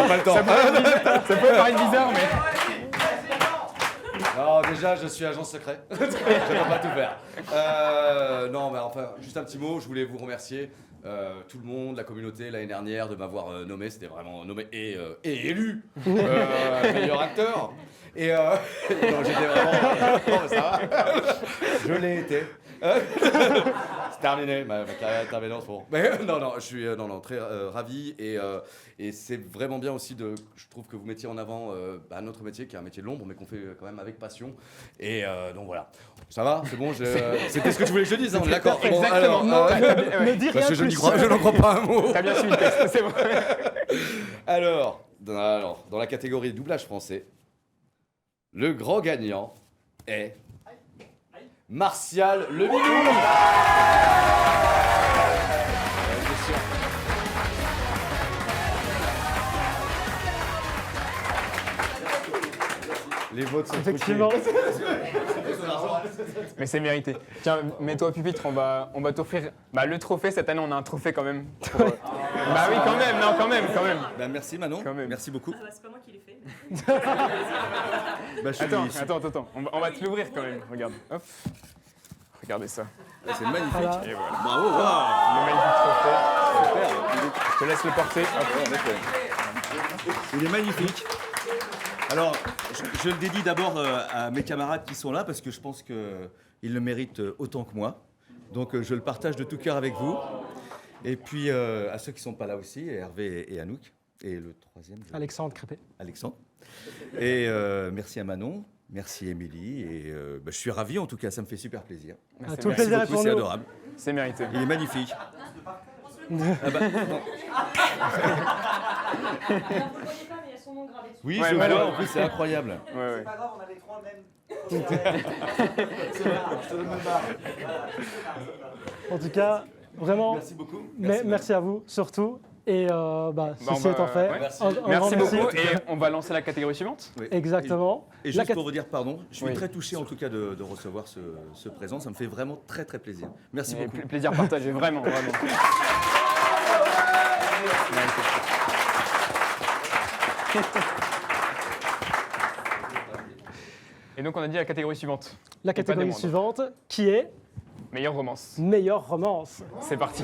pas le temps. Ça peut paraître bizarre, mais... Non, déjà, je suis agent secret. Je ne peux pas tout faire. Non, mais enfin, juste un petit mot. Je voulais vous remercier, tout le monde, la communauté, l'année dernière, de m'avoir nommé. C'était vraiment nommé et élu meilleur acteur. Et non, j'étais vraiment... non, mais ça va. Je l'ai été. C'est terminé, ma carrière est terminée en ce moment. Mais non, je suis très ravi et c'est vraiment bien aussi je trouve que vous mettiez en avant notre métier qui est un métier de l'ombre mais qu'on fait quand même avec passion et donc voilà. Ça va, c'est bon, c'était ce que tu voulais que je dise, hein, on est d'accord. Exactement. Ne dis rien parce que plus. je n'en crois pas un mot. T'as bien suivi le texte, c'est bon. Alors, dans la catégorie doublage français, le grand gagnant est Martial Le Minou. Les votes sont effectivement. Mais c'est mérité. Tiens, mets-toi au pupitre, on va t'offrir le trophée. Cette année, on a un trophée quand même. Bah oui, quand même. Bah, merci Manon, merci beaucoup. C'est pas moi qui l'ai fait. Attends, on va te l'ouvrir quand même. Regarde, hop. Regardez ça. C'est magnifique. Voilà. Et voilà. Bravo. Le magnifique trophée. Super. Je te laisse le porter. Il est magnifique. Alors, je le dédie d'abord à mes camarades qui sont là parce que je pense qu'ils le méritent autant que moi. Donc, je le partage de tout cœur avec vous. Et puis, à ceux qui ne sont pas là aussi, Hervé et Anouk. Et le troisième, Alexandre Crépet. Alexandre. Et merci à Manon. Merci Émilie. Et je suis ravi en tout cas, ça me fait super plaisir. Tout le plaisir est pour nous. C'est adorable. C'est mérité. Il est magnifique. Non. Oui, je vois, en plus c'est incroyable. C'est pas grave, on a les 3 mêmes. En tout cas, vraiment, Merci beaucoup. Merci à vous, surtout. Et ceci étant fait, merci beaucoup. Et on va lancer la catégorie suivante. Oui. Exactement. Et juste pour vous dire pardon, je suis très touché en tout cas de recevoir ce présent. Ça me fait vraiment très très plaisir. Merci beaucoup. Plaisir partagé, vraiment. Et donc on a dit la catégorie suivante. La catégorie suivante, qui est meilleure romance. Meilleure romance. C'est parti.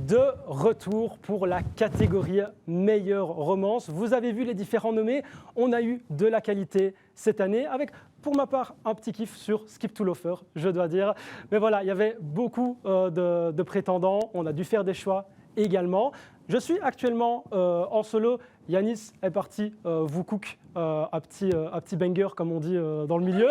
de retour pour la catégorie meilleure romance. Vous avez vu les différents nommés, on a eu de la qualité cette année avec, pour ma part, un petit kiff sur Skip to Loafer, je dois dire. Mais voilà, il y avait beaucoup de prétendants, on a dû faire des choix également. Je suis actuellement en solo. Yanis est parti vous cook un petit banger comme on dit dans le milieu.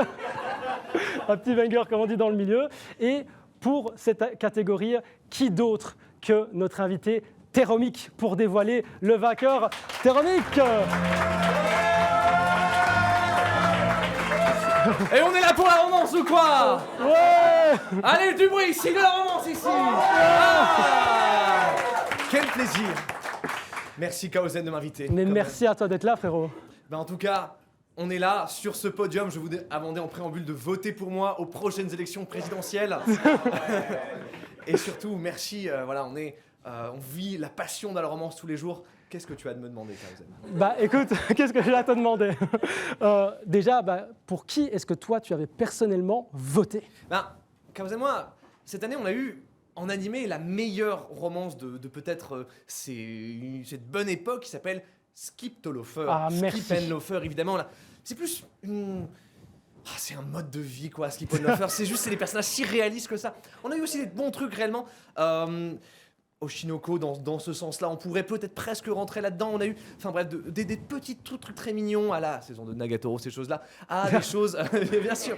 Un petit banger comme on dit dans le milieu. Et pour cette catégorie, qui d'autre que notre invité Théromique pour dévoiler le vainqueur. Théromique. Et on est là pour la romance ou quoi? Ouais. Allez, du bruit ici, de la romance ici. Ah, quel plaisir. Merci Kaozen de m'inviter. Mais merci à toi d'être là, frérot. En tout cas, on est là sur ce podium. Je vous demandais en préambule de voter pour moi aux prochaines élections présidentielles. Et surtout, merci. Voilà, on vit la passion de la romance tous les jours. Qu'est-ce que tu as à me demander, Kaozen? Bah écoute, qu'est-ce que j'ai à te demander? Déjà, pour qui est-ce que toi, tu avais personnellement voté? Kaozen, moi, cette année, on a eu en animé la meilleure romance de peut-être cette bonne époque qui s'appelle Skip to Loafer. Ah, merci. Skip and Loafer, évidemment. Là. C'est plus une... c'est un mode de vie, quoi, Skip and Loafer. C'est des personnages si réalistes que ça. On a eu aussi des bons trucs, réellement. Oshinoko, dans ce sens-là, on pourrait peut-être presque rentrer là-dedans. On a eu, enfin bref, des petits trucs très mignons à la saison de Nagatoro, ces choses-là, à des choses, bien sûr,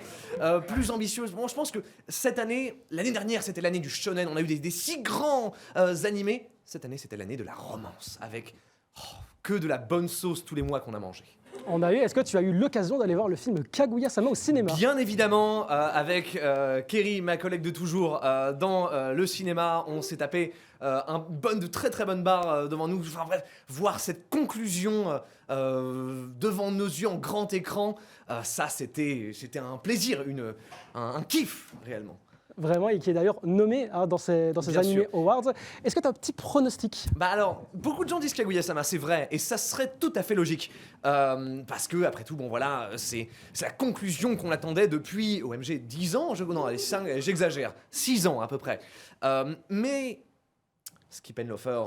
plus ambitieuses. Bon, je pense que cette année, l'année dernière, c'était l'année du shonen. On a eu des si grands animés. Cette année, c'était l'année de la romance, avec que de la bonne sauce tous les mois qu'on a mangé. Est-ce que tu as eu l'occasion d'aller voir le film Kaguya-sama au cinéma? Bien évidemment, avec Kerry, ma collègue de toujours, dans le cinéma, on s'est tapé de très très bonnes barres devant nous. Enfin bref, voir cette conclusion devant nos yeux en grand écran, ça c'était un plaisir, un kiff réellement. Vraiment, et qui est d'ailleurs nommé dans ces Anime Awards. Est-ce que tu as un petit pronostic? Alors, beaucoup de gens disent Kaguya-sama, c'est vrai, et ça serait tout à fait logique. Parce que, après tout, bon voilà, c'est la conclusion qu'on attendait depuis, OMG, 10 ans, non, allez, j'exagère, 6 ans à peu près. Mais Skip and Loafer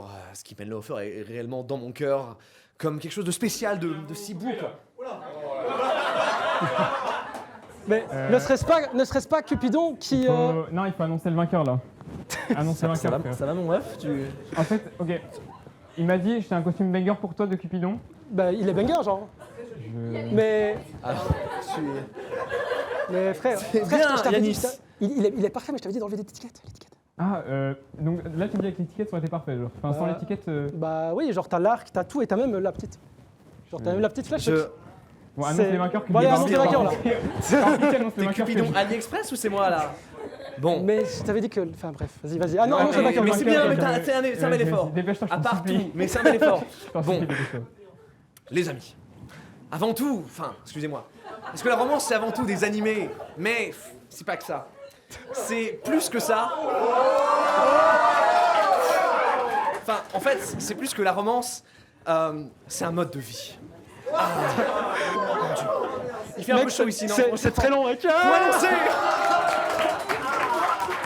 est réellement dans mon cœur comme quelque chose de spécial, de si beau, quoi. Mais ne serait-ce pas Cupidon qui... Non, il faut annoncer le vainqueur là. Annoncer le vainqueur. Ça va mon ref En fait, ok. Il m'a dit, j'ai un costume banger pour toi de Cupidon. Il est banger, genre. Mais... Mais frère, bien, je t'avais dit, Yanis. il est parfait, mais je t'avais dit d'enlever l'étiquette. Donc là tu me dis avec l'étiquette, ça aurait été parfait, genre. Enfin, sans l'étiquette... Bah oui, genre t'as l'arc, t'as tout et t'as même la petite... Genre t'as même la petite flèche. Bon, annonce les vainqueurs. Bon, allez, annonce les vainqueurs, là. T'es Cupidon AliExpress ou c'est moi, là? Bon. Mais je t'avais dit que... Enfin bref, vas-y. Ah non, annonce les vainqueurs. Mais c'est bien, mais c'est un bel effort. À part tout, mais c'est un bel effort. Bon, les amis, avant tout, excusez-moi, parce que la romance c'est avant tout des animés, mais c'est pas que ça. C'est plus que ça. En fait, c'est plus que la romance, c'est un mode de vie. Il fait un peu chaud ici, non? C'est très long, mec. Pour annoncer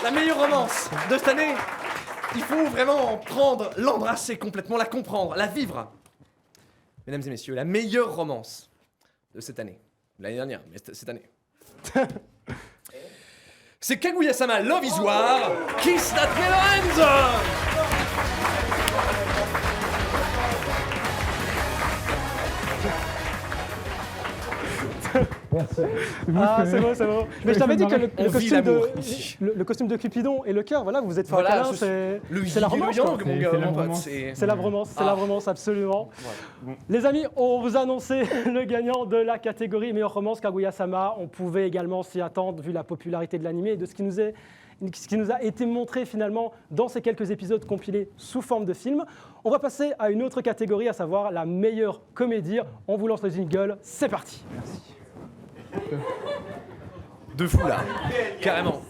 la meilleure romance de cette année, il faut vraiment l'embrasser complètement, la comprendre, la vivre. Mesdames et messieurs, la meilleure romance de cette année, l'année dernière, mais cette année, c'est Kaguya-sama Love is War, Kiss That Yellow Hands. C'est bon. Mais je t'avais dit que le costume de Cupidon et le cœur, voilà, vous vous êtes fait un câlin, c'est la romance. C'est la romance, absolument. Les amis, on vous a annoncé le gagnant de la catégorie meilleure romance, Kaguya-sama. On pouvait également s'y attendre vu la popularité de l'anime et de ce qui nous a été montré finalement dans ces quelques épisodes compilés sous forme de film. On va passer à une autre catégorie, à savoir la meilleure comédie. On vous lance le jingle, c'est parti. Merci. De fou là, carrément.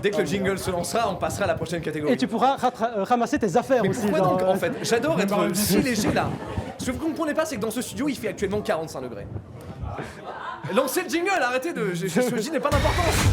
Dès que le jingle se lancera, on passera à la prochaine catégorie. Et tu pourras ramasser tes affaires aussi. Pourquoi donc, en fait? J'adore être si léger là. Ce que vous ne comprenez pas, c'est que dans ce studio, il fait actuellement 45 degrés. Lancez le jingle, arrêtez de... Ce que je dis n'est pas d'importance.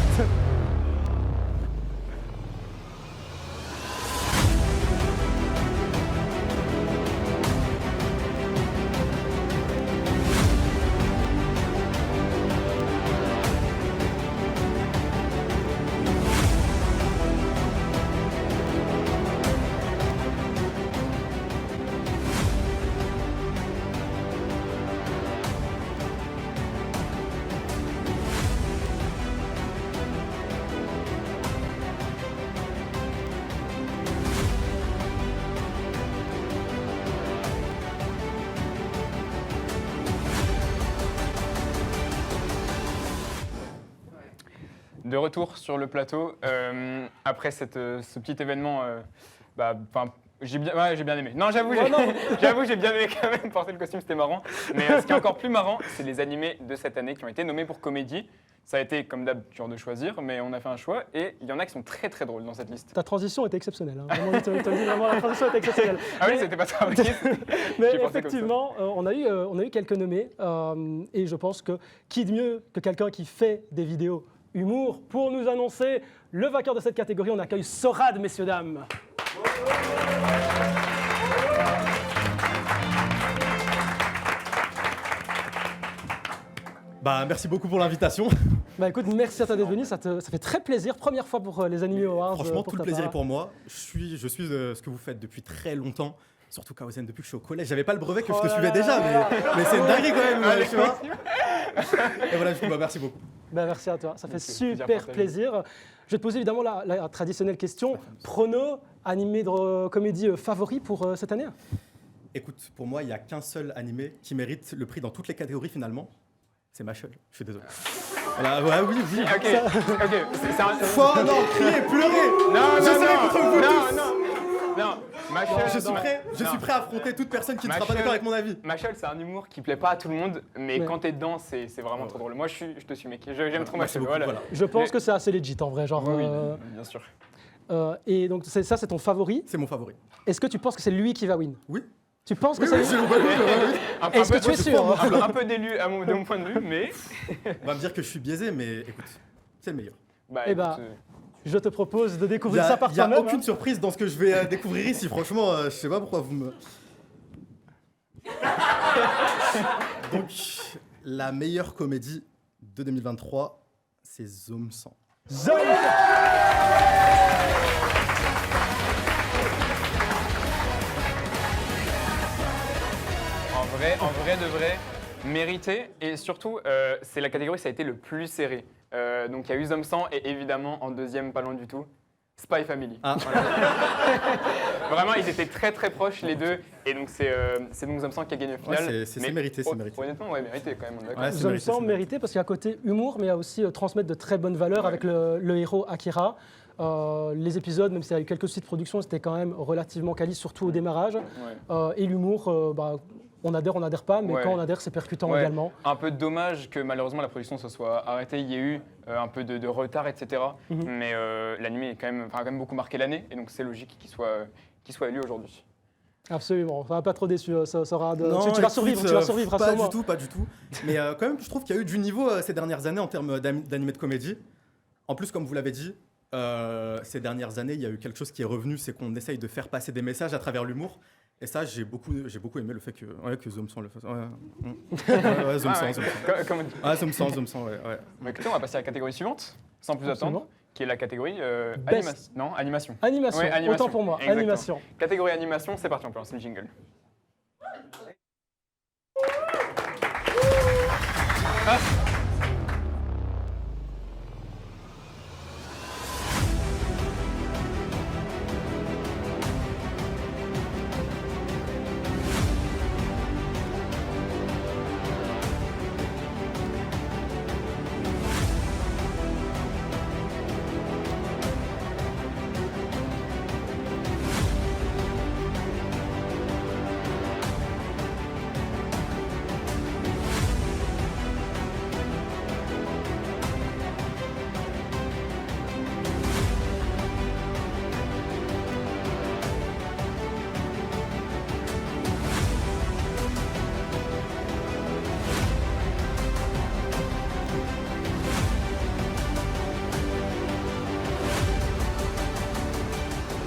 de retour sur le plateau après ce petit événement. J'ai bien aimé. Non, j'avoue, j'ai bien aimé quand même porter le costume, c'était marrant. Mais ce qui est encore plus marrant, c'est les animés de cette année qui ont été nommés pour comédie. Ça a été, comme d'hab, dur de choisir, mais on a fait un choix et il y en a qui sont très très drôles dans cette liste. Ta transition était exceptionnelle. Hein. Vraiment, la transition était exceptionnelle. Ah oui, c'était pas ça. Mais effectivement, on a eu quelques nommés et je pense que qui de mieux que quelqu'un qui fait des vidéos humour pour nous annoncer le vainqueur de cette catégorie. On accueille Sorad, messieurs, dames. Merci beaucoup pour l'invitation. Écoute, merci à toi d'être venu, ça fait très plaisir. Première fois pour les Animés Awards. Franchement, tout le plaisir est pour moi. Je suis ce que vous faites depuis très longtemps. Surtout Kaozen, depuis que je suis au collège. J'avais pas le brevet que je te suivais déjà, mais c'est une dinguerie quand même, tu vois. Et voilà, du coup, merci beaucoup. Merci à toi, ça fait super plaisir. Je vais te poser évidemment la traditionnelle question. Prono, animé de comédie favori pour cette année? Écoute, pour moi, il n'y a qu'un seul animé qui mérite le prix dans toutes les catégories finalement. C'est Mashal, je suis désolé. Voilà, ouais, oui. Ok. C'est un... Faut non, crier, pleurer. Non, Mashal, je suis prêt à affronter toute personne qui ne sera pas d'accord avec mon avis. Mashal, c'est un humour qui plaît pas à tout le monde, mais quand t'es dedans, c'est vraiment trop drôle. Moi, je te suis, mec. J'aime trop Mashal. Voilà. Je pense que c'est assez legit en vrai, genre. Oui, bien sûr. Et donc ça, c'est ton favori? C'est mon favori. Est-ce que tu penses que c'est lui qui va win? Oui. Tu penses que c'est lui? Est-ce que tu es sûr? Un peu d'élu de mon point de vue, mais... On va me dire que je suis biaisé, mais écoute, c'est le meilleur. Je te propose de découvrir ça par toi-même. Il n'y a aucune surprise dans ce que je vais découvrir ici. Franchement, je sais pas pourquoi vous me... Donc, la meilleure comédie de 2023, c'est Zom 100. En vrai de vrai, mérité. Et surtout, c'est la catégorie, ça a été le plus serré. Donc il y a eu Zom 100 et évidemment, en deuxième, pas loin du tout, Spy Family. Vraiment, ils étaient très très proches les deux. Et donc c'est donc Zom 100 qui a gagné au final. Ouais, c'est mérité, c'est mérité. Honnêtement, ouais, mérité quand même. Ouais, Zom 100 mérité parce qu'il y a un côté humour, mais il y a aussi transmettre de très bonnes valeurs avec le héros Akira. Les épisodes, même s'il y a eu quelques soucis de production, c'était quand même relativement quali, surtout au démarrage. Et l'humour, on adhère pas, mais quand on adhère, c'est percutant également. Un peu dommage que malheureusement la production se soit arrêtée. Il y a eu un peu de retard, etc. Mais l'anime a quand même beaucoup marqué l'année, et donc c'est logique qu'il soit élu aujourd'hui. Absolument, pas trop déçu, ça sera de... Non, tu vas survivre, rassure-moi. Pas du tout. Mais quand même, je trouve qu'il y a eu du niveau ces dernières années en termes d'animé de comédie. En plus, comme vous l'avez dit, ces dernières années, il y a eu quelque chose qui est revenu, c'est qu'on essaye de faire passer des messages à travers l'humour. Et ça, j'ai beaucoup aimé le fait que Zom 100 le fasse. Zom 100. Zom 100, ouais. Écoutez, on va passer à la catégorie suivante, sans plus attendre, qui est la catégorie animation. Animation, ouais, animation. Autant pour moi, Exactement. Animation. Catégorie animation, c'est parti, on peut lancer le jingle.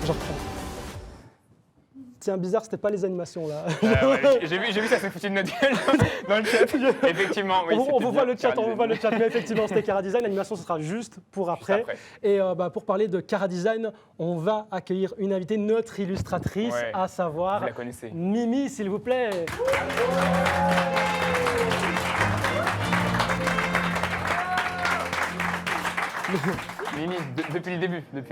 Je reprends. Tiens, bizarre, c'était pas les animations là. J'ai vu ça s'est foutu de notre gueule dans le chat. Effectivement, oui. On vous voit le chat, mais effectivement, c'était Cara Design. L'animation, ce sera juste pour après. Et pour parler de Cara Design, on va accueillir une invitée, notre illustratrice, à savoir Mimi, s'il vous plaît. Mimi, depuis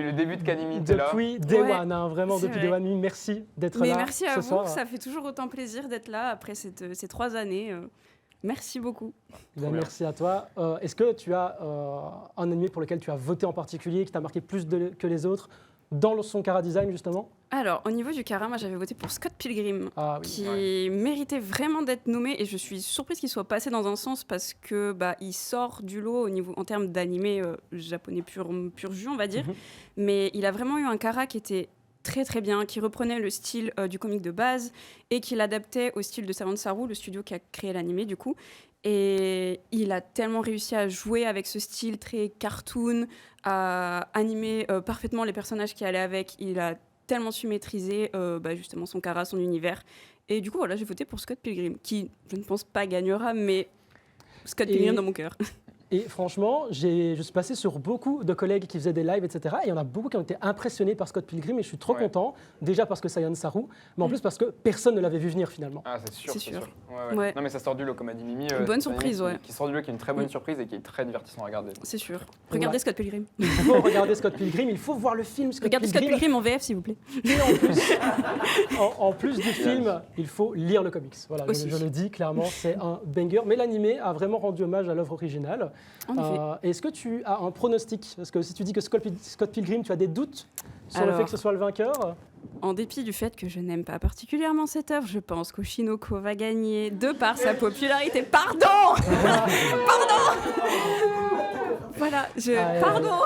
le début de Kanimi, t'es là. Depuis Day One, vraiment depuis Day One. Mimi, merci d'être là. Merci à ce vous, soir. ça fait toujours autant plaisir d'être là après ces 3 années. Merci beaucoup. Bien, merci à toi. Est-ce que tu as un animé pour lequel tu as voté en particulier, qui t'a marqué plus que les autres, dans son Chara Design justement? Alors, au niveau du Chara, moi j'avais voté pour Scott Pilgrim, qui méritait vraiment d'être nommé, et je suis surprise qu'il soit passé dans un sens parce que il sort du lot au niveau, en termes d'animé japonais pur jus, on va dire. Mais il a vraiment eu un Chara qui était très très bien, qui reprenait le style du comic de base et qui l'adaptait au style de Seven Saru, le studio qui a créé l'animé du coup. Et il a tellement réussi à jouer avec ce style très cartoon, à animer parfaitement les personnages qui allaient avec. Il a tellement su maîtriser justement son Chara, son univers. Et du coup, voilà, j'ai voté pour Scott Pilgrim, qui, je ne pense pas, gagnera, mais Scott Pilgrim dans mon cœur. Et franchement, je suis passé sur beaucoup de collègues qui faisaient des lives, etc. Et il y en a beaucoup qui ont été impressionnés par Scott Pilgrim, et je suis trop content. Déjà parce que Saiyan Saru, mais en plus parce que personne ne l'avait vu venir finalement. Ah, c'est sûr. C'est sûr. Ouais. Non, mais ça sort du lot, comme a dit Mimi. Une bonne surprise, qui sort du lot, qui est une très bonne surprise et qui est très divertissant à regarder. C'est sûr. Regardez Scott Pilgrim. Il faut regarder Scott Pilgrim, il faut voir le film Scott Regardez Pilgrim. Scott Pilgrim en VF, s'il vous plaît. Et en plus du film, il faut lire le comics. Voilà, je le dis clairement, c'est un banger. Mais l'animé a vraiment rendu hommage à l'œuvre originale. En effet. Est-ce que tu as un pronostic? Parce que si tu dis que Scott Pilgrim, tu as des doutes sur le fait que ce soit le vainqueur? En dépit du fait que je n'aime pas particulièrement cette œuvre, je pense qu'Oshinoko va gagner de par sa popularité. Pardon. Voilà, pardon.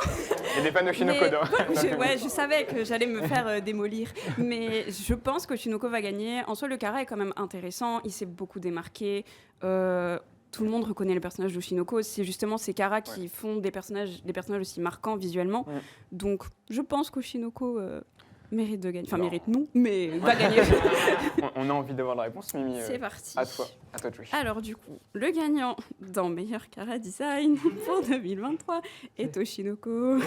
Il y a des fans d'Oshinoko je savais que j'allais me faire démolir. Mais je pense qu'Oshinoko va gagner. En soi, le Chara est quand même intéressant. Il s'est beaucoup démarqué. Tout le monde reconnaît le personnage d'Oshinoko. C'est justement ces Chara qui font des personnages aussi marquants visuellement. Donc, je pense qu'Oshinoko mérite de gagner. Enfin, mérite non, mais va gagner. On a envie d'avoir la réponse, Mimi. C'est parti. À toi, Trish. Alors, du coup, le gagnant dans meilleur Chara Design pour 2023 est Oshinoko.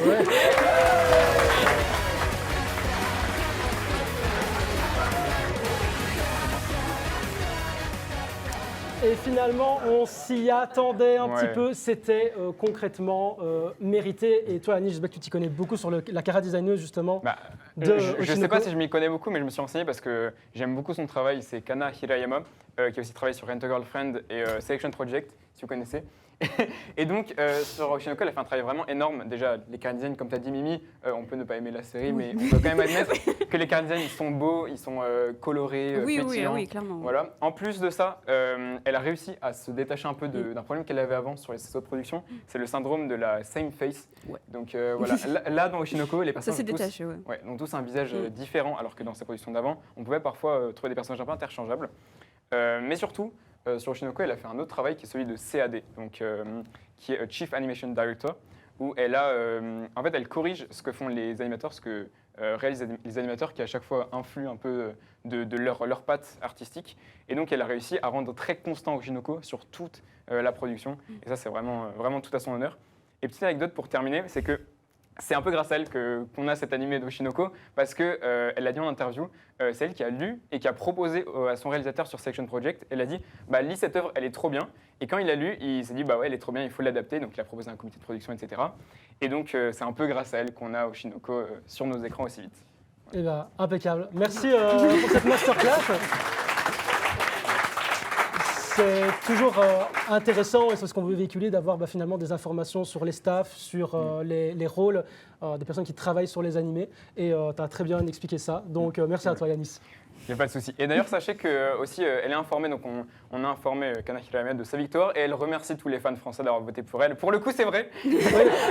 Et finalement, on s'y attendait un petit peu. C'était concrètement mérité. Et toi, Annie, je sais que tu t'y connais beaucoup sur la Chara designeuse, justement. Je ne sais pas si je m'y connais beaucoup, mais je me suis renseigné parce que j'aime beaucoup son travail. C'est Kana Hirayama, qui a aussi travaillé sur Rent a Girlfriend et Selection Project, si vous connaissez. Et donc, sur Oshinoko, elle a fait un travail vraiment énorme. Déjà, les chara design, comme tu as dit, Mimi, on peut ne pas aimer la série, mais on peut quand même admettre que les chara design, ils sont beaux, ils sont colorés, pétillants. Oui, clairement. Voilà. En plus de ça, elle a réussi à se détacher un peu d'un problème qu'elle avait avant sur les autres productions. C'est le syndrome de la same face. Donc voilà, là, dans Oshinoko, les personnages ont tous un visage différent, alors que dans ses productions d'avant, on pouvait parfois trouver des personnages un peu interchangeables. Mais surtout, sur Oshinoko, elle a fait un autre travail qui est celui de CAD, donc, qui est Chief Animation Director, où elle corrige ce que font les animateurs, ce que réalisent les animateurs qui à chaque fois influent un peu de leur patte artistique. Et donc elle a réussi à rendre très constant Oshinoko sur toute la production. Et ça, c'est vraiment tout à son honneur. Et petite anecdote pour terminer, c'est que c'est un peu grâce à elle qu'on a cet animé d'Oshinoko, parce qu'elle l'a dit en interview, c'est elle qui a lu et qui a proposé à son réalisateur sur Selection Project. Elle a dit lis cette œuvre, elle est trop bien. Et quand il a lu, il s'est dit elle est trop bien, il faut l'adapter. Donc il a proposé un comité de production, etc. Et donc c'est un peu grâce à elle qu'on a Oshinoko sur nos écrans aussi vite. Eh bien, impeccable. Merci pour cette masterclass. C'est toujours intéressant, et c'est ce qu'on veut véhiculer, d'avoir finalement des informations sur les staffs, sur les rôles des personnes qui travaillent sur les animés. Et tu as très bien expliqué ça. Donc merci à toi, Yanis. Il n'y a pas de souci. Et d'ailleurs, sachez qu'elle est informée, donc on a informé Kana Hirayama de sa victoire, et elle remercie tous les fans français d'avoir voté pour elle. Pour le coup, c'est vrai.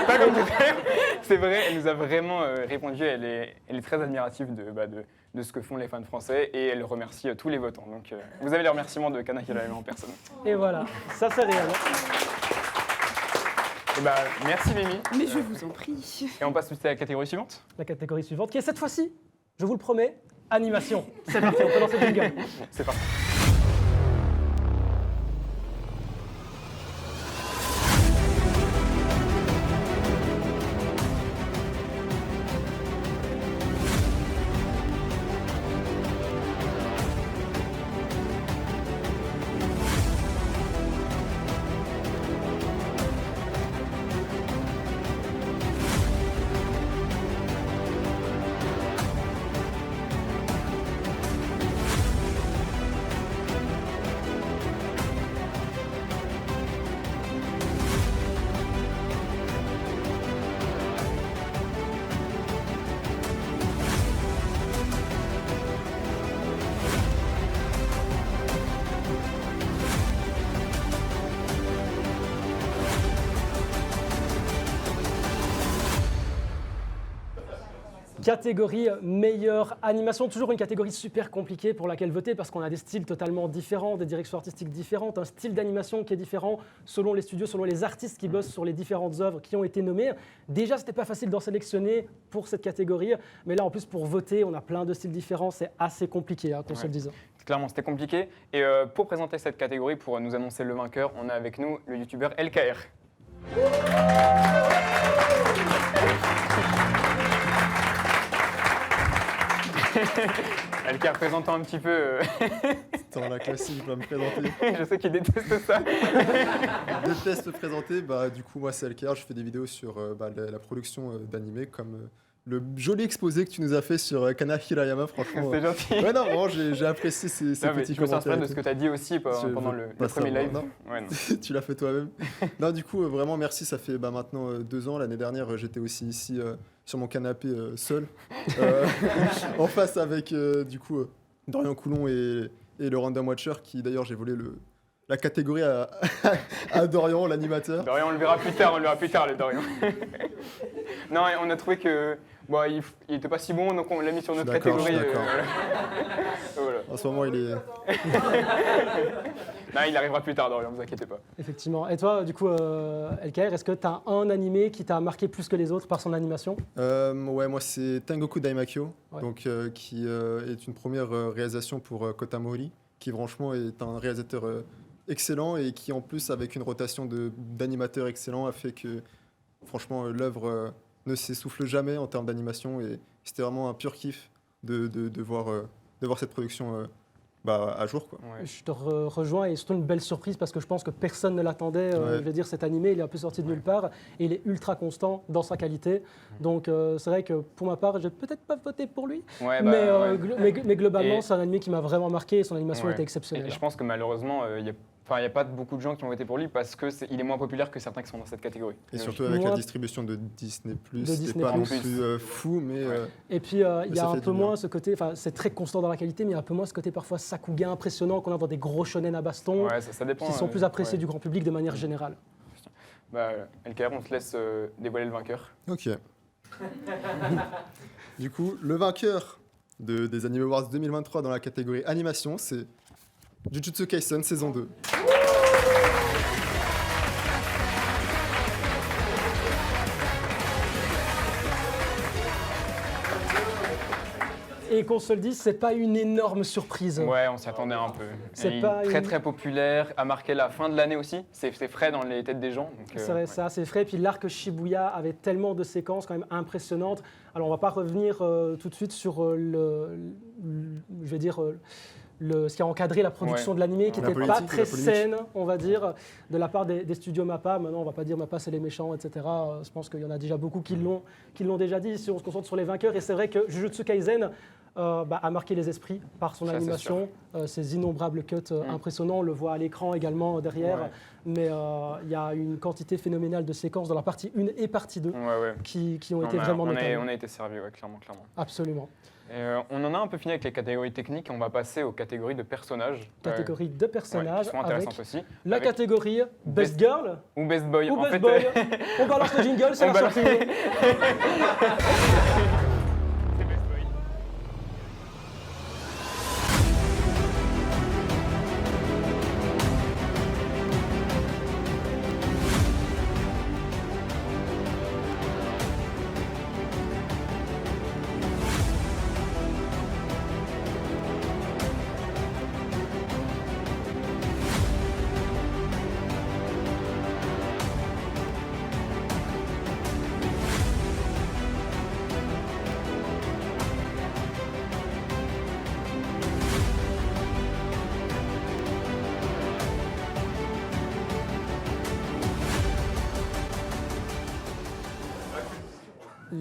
Pas comme tout faire. C'est vrai, elle nous a vraiment répondu. Elle est très admirative de ce que font les fans français, et elle remercie tous les votants. Donc vous avez les remerciements de Kana Hirayama en personne. Et voilà, ça c'est réel. Et merci Mimi. Mais je vous en prie. Et on passe tout de suite à la catégorie suivante. La catégorie suivante, qui est cette fois-ci, je vous le promets, animation. C'est parti, on peut lancer le jingle. C'est parti. Catégorie meilleure animation, toujours une catégorie super compliquée pour laquelle voter parce qu'on a des styles totalement différents, des directions artistiques différentes, un style d'animation qui est différent selon les studios, selon les artistes qui bossent sur les différentes œuvres qui ont été nommées. Déjà, c'était pas facile d'en sélectionner pour cette catégorie, mais là en plus pour voter, on a plein de styles différents, c'est assez compliqué, hein, qu'on se le dise. Clairement, c'était compliqué. Et pour présenter cette catégorie, pour nous annoncer le vainqueur, on a avec nous le youtubeur LKR. LKR, présentant un petit peu. Attends, la classique, je vais me présenter. Je sais qu'il déteste ça. Je déteste me présenter. Du coup, moi, c'est LKR. Je fais des vidéos sur la production d'animé, comme le joli exposé que tu nous as fait sur Kana Hirayama, franchement. C'est gentil. Ouais, non, vraiment, j'ai apprécié ces petits commentaires. Je me suis inspiré de ce que tu as dit aussi pendant le premier live. Non. Ouais, non. Tu l'as fait toi-même. Non, du coup, vraiment, merci. Ça fait maintenant 2 ans. L'année dernière, j'étais aussi ici sur mon canapé seul, en face avec, du coup, Dorian Coulon et le Random Watcher, qui d'ailleurs, j'ai volé la catégorie à Dorian, l'animateur. Dorian, on le verra plus tard, le Dorian. Non, on a trouvé que il était pas si bon, donc on l'a mis sur notre catégorie. Voilà. En ce moment, il est... Non, il arrivera plus tard, Dorian, ne vous inquiétez pas. Effectivement. Et toi, du coup, LKR, est-ce que tu as un animé qui t'a marqué plus que les autres par son animation? Ouais, moi, c'est Tengoku Daimakyo, donc, qui est une première réalisation pour Kota Mori, qui franchement est un réalisateur excellent et qui, en plus, avec une rotation d'animateurs excellents, a fait que, franchement, l'œuvre ne s'essouffle jamais en termes d'animation. Et c'était vraiment un pur kiff de voir cette production à jour, quoi. Ouais. Je te rejoins, et surtout une belle surprise parce que je pense que personne ne l'attendait. Je veux dire, cet animé, il est un peu sorti de nulle part et il est ultra constant dans sa qualité. Donc c'est vrai que pour ma part, je vais peut-être pas voter pour lui, mais globalement, c'est un animé qui m'a vraiment marqué et son animation était exceptionnelle. Et je pense que malheureusement, il n'y a pas beaucoup de gens qui ont voté pour lui parce qu'il est moins populaire que certains qui sont dans cette catégorie. Et surtout avec la distribution de Disney+, c'est pas non plus fou, mais... Et puis il y a un peu moins ce côté, c'est très constant dans la qualité, mais il y a un peu moins ce côté parfois Sakuga impressionnant qu'on a dans des gros shonen à baston, ça dépend, qui sont plus appréciés du grand public de manière générale. LKR, on te laisse dévoiler le vainqueur. Ok. Du coup, le vainqueur des Anime Awards 2023 dans la catégorie animation, c'est Jujutsu Kaisen saison 2. Et qu'on se le dise, c'est pas une énorme surprise. Ouais, on s'y attendait un peu. C'est pas très populaire, a marqué la fin de l'année aussi. C'est frais dans les têtes des gens. C'est assez frais. Et puis l'arc Shibuya avait tellement de séquences quand même impressionnantes. Alors on va pas revenir tout de suite sur ce qui a encadré la production de l'animé, qui n'était pas très saine, on va dire, de la part des studios MAPPA. Maintenant, on ne va pas dire MAPPA, c'est les méchants, etc. Je pense qu'il y en a déjà beaucoup qui l'ont déjà dit. Si on se concentre sur les vainqueurs, et c'est vrai que Jujutsu Kaisen a marqué les esprits par son animation, ces innombrables cuts impressionnants, on le voit à l'écran également derrière, mais il y a une quantité phénoménale de séquences dans la partie 1 et partie 2 qui ont été vraiment notables. On a été servi, clairement. Absolument. On en a un peu fini avec les catégories techniques, on va passer aux catégories de personnages. Catégories de personnages, qui sont intéressantes aussi. La catégorie Best Girl ou Best Boy. Ou Best Boy. On balance le jingle, c'est la sortie.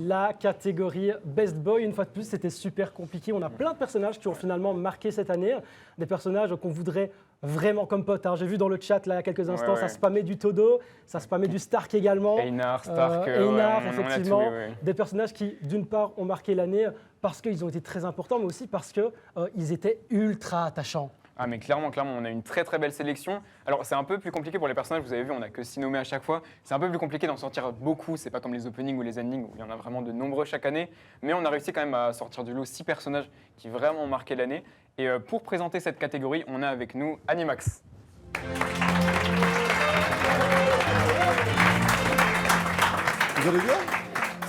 La catégorie Best Boy, une fois de plus, c'était super compliqué. On a plein de personnages qui ont finalement marqué cette année, des personnages qu'on voudrait vraiment comme potes. J'ai vu dans le chat là, il y a quelques instants, ça spammait du Todo, ça spammait du Stark également. Einar, Stark, Einar, effectivement. Des personnages qui, d'une part, ont marqué l'année parce qu'ils ont été très importants, mais aussi parce qu'ils étaient ultra attachants. Ah mais clairement, on a une très très belle sélection. Alors c'est un peu plus compliqué pour les personnages, vous avez vu, on n'a que 6 nommés à chaque fois. C'est un peu plus compliqué d'en sortir beaucoup, c'est pas comme les openings ou les endings où il y en a vraiment de nombreux chaque année. Mais on a réussi quand même à sortir du lot 6 personnages qui vraiment ont marqué l'année. Et pour présenter cette catégorie, on a avec nous Animax. Vous allez bien?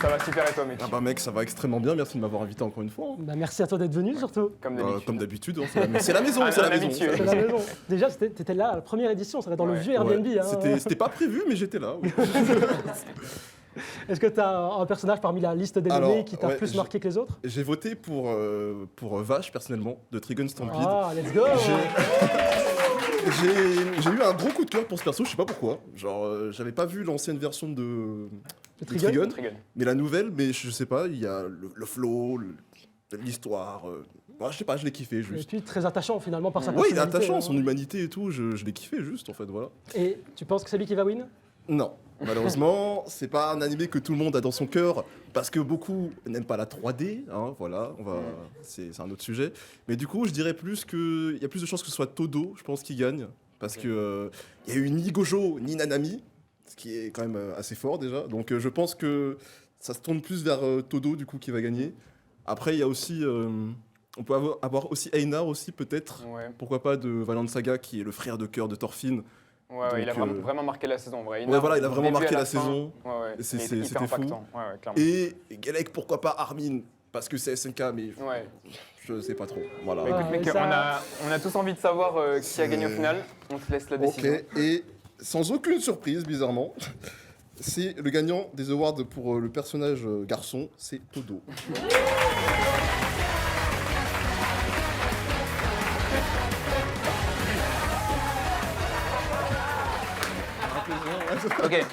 Ça va super et toi mec? Ah bah mec, ça va extrêmement bien, merci de m'avoir invité encore une fois. Bah, merci à toi d'être venu surtout. Comme d'habitude, hein, c'est la maison, c'est la maison. C'est la maison. Déjà, t'étais là à la première édition, ça va dans le vieux Airbnb. Ouais. Hein. C'était pas prévu, mais j'étais là. Oui. Est-ce que tu as un personnage parmi la liste des nommés qui t'a plus marqué que les autres? J'ai voté pour Vache, personnellement, de Trigun Stampede. Ah, let's go. J'ai eu un gros coup de cœur pour ce perso, je sais pas pourquoi. Genre, j'avais pas vu l'ancienne version de Trigun, mais la nouvelle, mais je sais pas, il y a le flow, l'histoire. Ouais, je sais pas, je l'ai kiffé juste. Et puis très attachant finalement par sa personnalité. Ouais, il est attachant, hein. son humanité et tout, je l'ai kiffé juste en fait, voilà. Et tu penses que c'est lui qui va win? Non. Malheureusement, c'est pas un animé que tout le monde a dans son cœur parce que beaucoup n'aiment pas la 3D, hein, voilà, c'est un autre sujet. Mais du coup, je dirais plus qu'il y a plus de chances que ce soit Todo, je pense, qui gagne. Parce que il y a eu ni Gojo ni Nanami, ce qui est quand même assez fort déjà. Donc je pense que ça se tourne plus vers Todo, du coup, qui va gagner. Après, il y a aussi... on peut avoir aussi Einar aussi, peut-être. Ouais. Pourquoi pas, de Valand Saga, qui est le frère de cœur de Thorfinn. Ouais, il a vraiment marqué la saison en vrai. Ouais, voilà, il a vraiment marqué la saison. Ouais, c'était fou. Impactant. Ouais, clairement. Et Galek, pourquoi pas Armin? Parce que c'est SNK, mais je sais pas trop. Voilà. Bah, écoute, mec, on a tous envie de savoir qui a gagné au final. On te laisse la décision. Ok, et sans aucune surprise, bizarrement, c'est le gagnant des awards pour le personnage garçon, c'est Todo. Ok.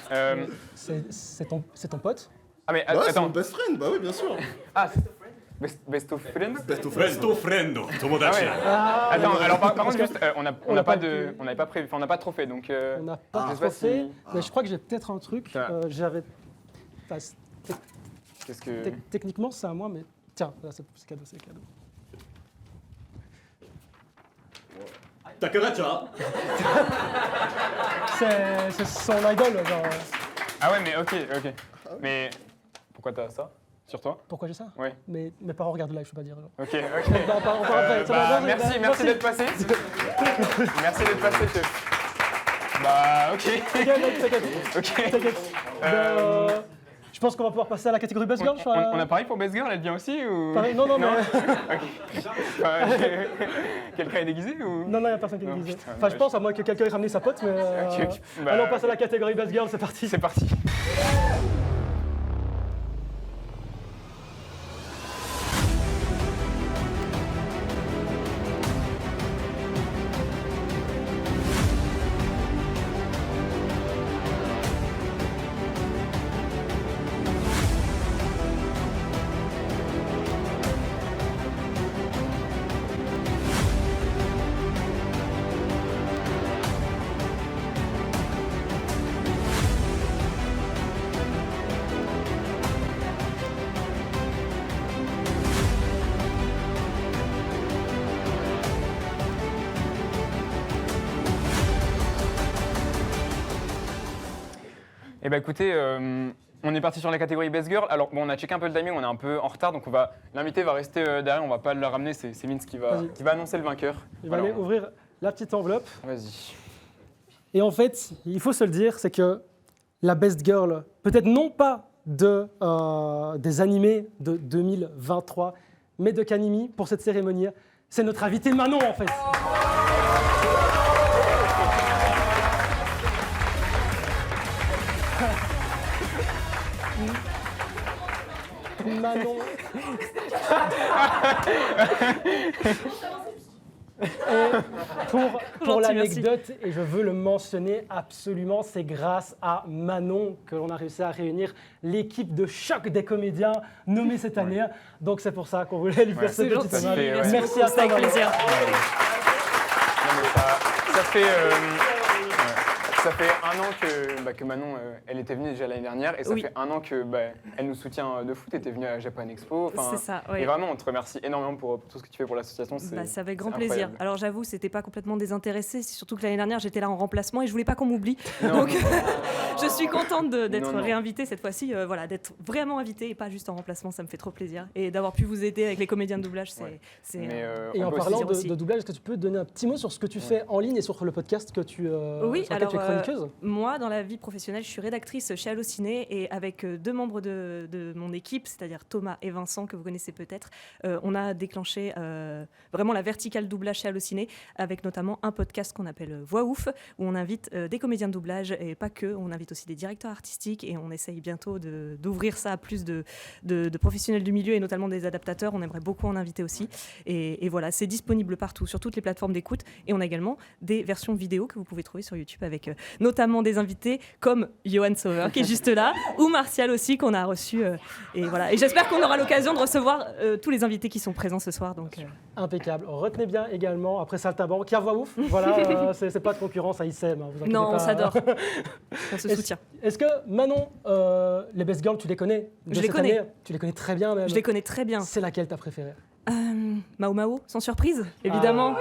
C'est ton pote? Ah mais ouais, attends. C'est mon best friend, bah oui, bien sûr. Ah, best of friend? Best of friend. Attends, alors par contre, juste, on n'avait pas prévu, on n'a pas de trophée, donc. On n'a pas de trophée, mais je crois que j'ai peut-être un truc. J'avais. Qu'est-ce que. Techniquement, c'est à moi, mais tiens, là, c'est cadeau, c'est cadeau. Takaracha. C'est son idole, genre. Ah ouais, mais ok. Mais pourquoi t'as ça sur toi? Pourquoi j'ai ça? Oui. Mais mes parents regardent le live, je peux pas dire. Genre. Ok. Merci d'être passé. Merci d'être passé. Bah ok. T'inquiète. Je pense qu'on va pouvoir passer à la catégorie Best Girl. On a pareil pour Best Girl, elle vient aussi ou... Non, mais... Quelqu'un est déguisé ou... Non, il n'y a personne qui est déguisé. Enfin, je pense à moins que quelqu'un ait ramené sa pote, mais... Allez, on passe à la catégorie Best Girl, c'est parti. C'est parti. Eh bien écoutez, on est parti sur la catégorie Best Girl. Alors bon, on a checké un peu le timing, on est un peu en retard, donc l'invité va rester derrière, on va pas le ramener, c'est Vince qui va annoncer le vainqueur. Il va aller ouvrir la petite enveloppe. Vas-y. Et en fait, il faut se le dire, c'est que la Best Girl, peut-être non pas des animés de 2023, mais de Kanimi, pour cette cérémonie, c'est notre invité Manon en fait. Manon. Et pour l'anecdote, et je veux le mentionner absolument, c'est grâce à Manon que l'on a réussi à réunir l'équipe de choc des comédiens nommés cette année. Donc c'est pour ça qu'on voulait lui faire ce petit hommage. Merci à toi. Avec plaisir. Ça fait... Ça fait 1 an que Manon, elle était venue déjà l'année dernière, et ça fait 1 an que elle nous soutient de fou. Tu étais venue à Japan Expo. C'est ça, oui. Et vraiment, on te remercie énormément pour tout ce que tu fais pour l'association. Ça avec grand plaisir. Alors j'avoue, c'était pas complètement désintéressé, c'est surtout que l'année dernière, j'étais là en remplacement et je voulais pas qu'on m'oublie. Donc je suis contente d'être réinvitée cette fois-ci, d'être vraiment invitée et pas juste en remplacement, ça me fait trop plaisir. Et d'avoir pu vous aider avec les comédiens de doublage, Et en parlant de doublage, est-ce que tu peux donner un petit mot sur ce que tu fais en ligne et sur le podcast que tu oui, sur lequel tu es chroniqueuse? Moi, dans la vie professionnelle, je suis rédactrice chez Allociné et avec 2 membres de mon équipe, c'est-à-dire Thomas et Vincent, que vous connaissez peut-être, on a déclenché vraiment la verticale doublage chez Allociné, avec notamment un podcast qu'on appelle Voix Ouf, où on invite des comédiens de doublage et pas que, on invite aussi des directeurs artistiques et on essaye bientôt d'ouvrir ça à plus de professionnels du milieu et notamment des adaptateurs. On aimerait beaucoup en inviter aussi. Et voilà, c'est disponible partout, sur toutes les plateformes d'écoute. Et on a également des versions vidéo que vous pouvez trouver sur YouTube avec notamment des invités comme Johan Sauver qui est juste là, ou Martial aussi qu'on a reçu. Et voilà. Et j'espère qu'on aura l'occasion de recevoir tous les invités qui sont présents ce soir. Donc, impeccable. Retenez bien également, après Saltimbanque, qui a Voix Ouf. Voilà, c'est pas de concurrence à ICM. Hein, vous inquiétez non, pas. on s'adore. On se soutient. Est-ce que Manon, les Best Girls, tu les connais? Je les connais. Tu les connais très bien même. Je les connais très bien. C'est laquelle t'as préférée? Mao Mao, sans surprise, évidemment.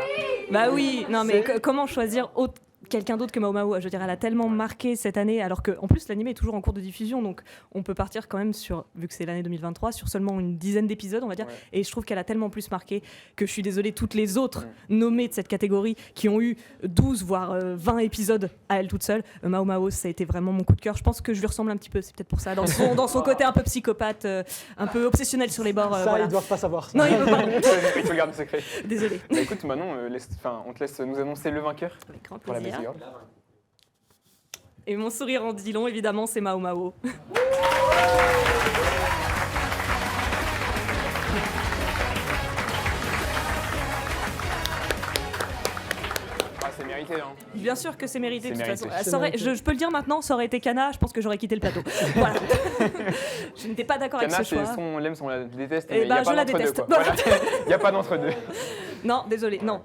Bah oui, non mais comment choisir quelqu'un d'autre que Mao Mao? Je veux dire, elle a tellement marqué cette année, alors qu'en plus l'animé est toujours en cours de diffusion, donc on peut partir quand même sur, vu que c'est l'année 2023, sur seulement une dizaine d'épisodes, on va dire, et je trouve qu'elle a tellement plus marqué que je suis désolée, toutes les autres nommées de cette catégorie qui ont eu 12 voire 20 épisodes à elle toute seule, Mao Mao, ça a été vraiment mon coup de cœur. Je pense que je lui ressemble un petit peu, c'est peut-être pour ça, dans son côté un peu psychopathe, un peu obsessionnel sur les bords. Ça, voilà. ils doivent pas savoir. Ça. Non, ils peuvent pas. Il faut le garder secret. Désolée. Bah, écoute Manon, on te laisse nous annoncer le vainqueur avec grand pour la plaisir. Best Girl. Et mon sourire en dit long, évidemment, c'est Mao Mao. C'est mérité, hein. Bien sûr que c'est mérité, de toute mérité. façon. Je peux le dire maintenant, ça aurait été Kana, je pense que j'aurais quitté le plateau. Voilà. Je n'étais pas d'accord avec ce choix. Kana, on l'aime, on la déteste, Eh mais il n'y a ben, pas je la d'entre-deux. déteste. Voilà. Il n'y a pas d'entre-deux. Non, désolé, non.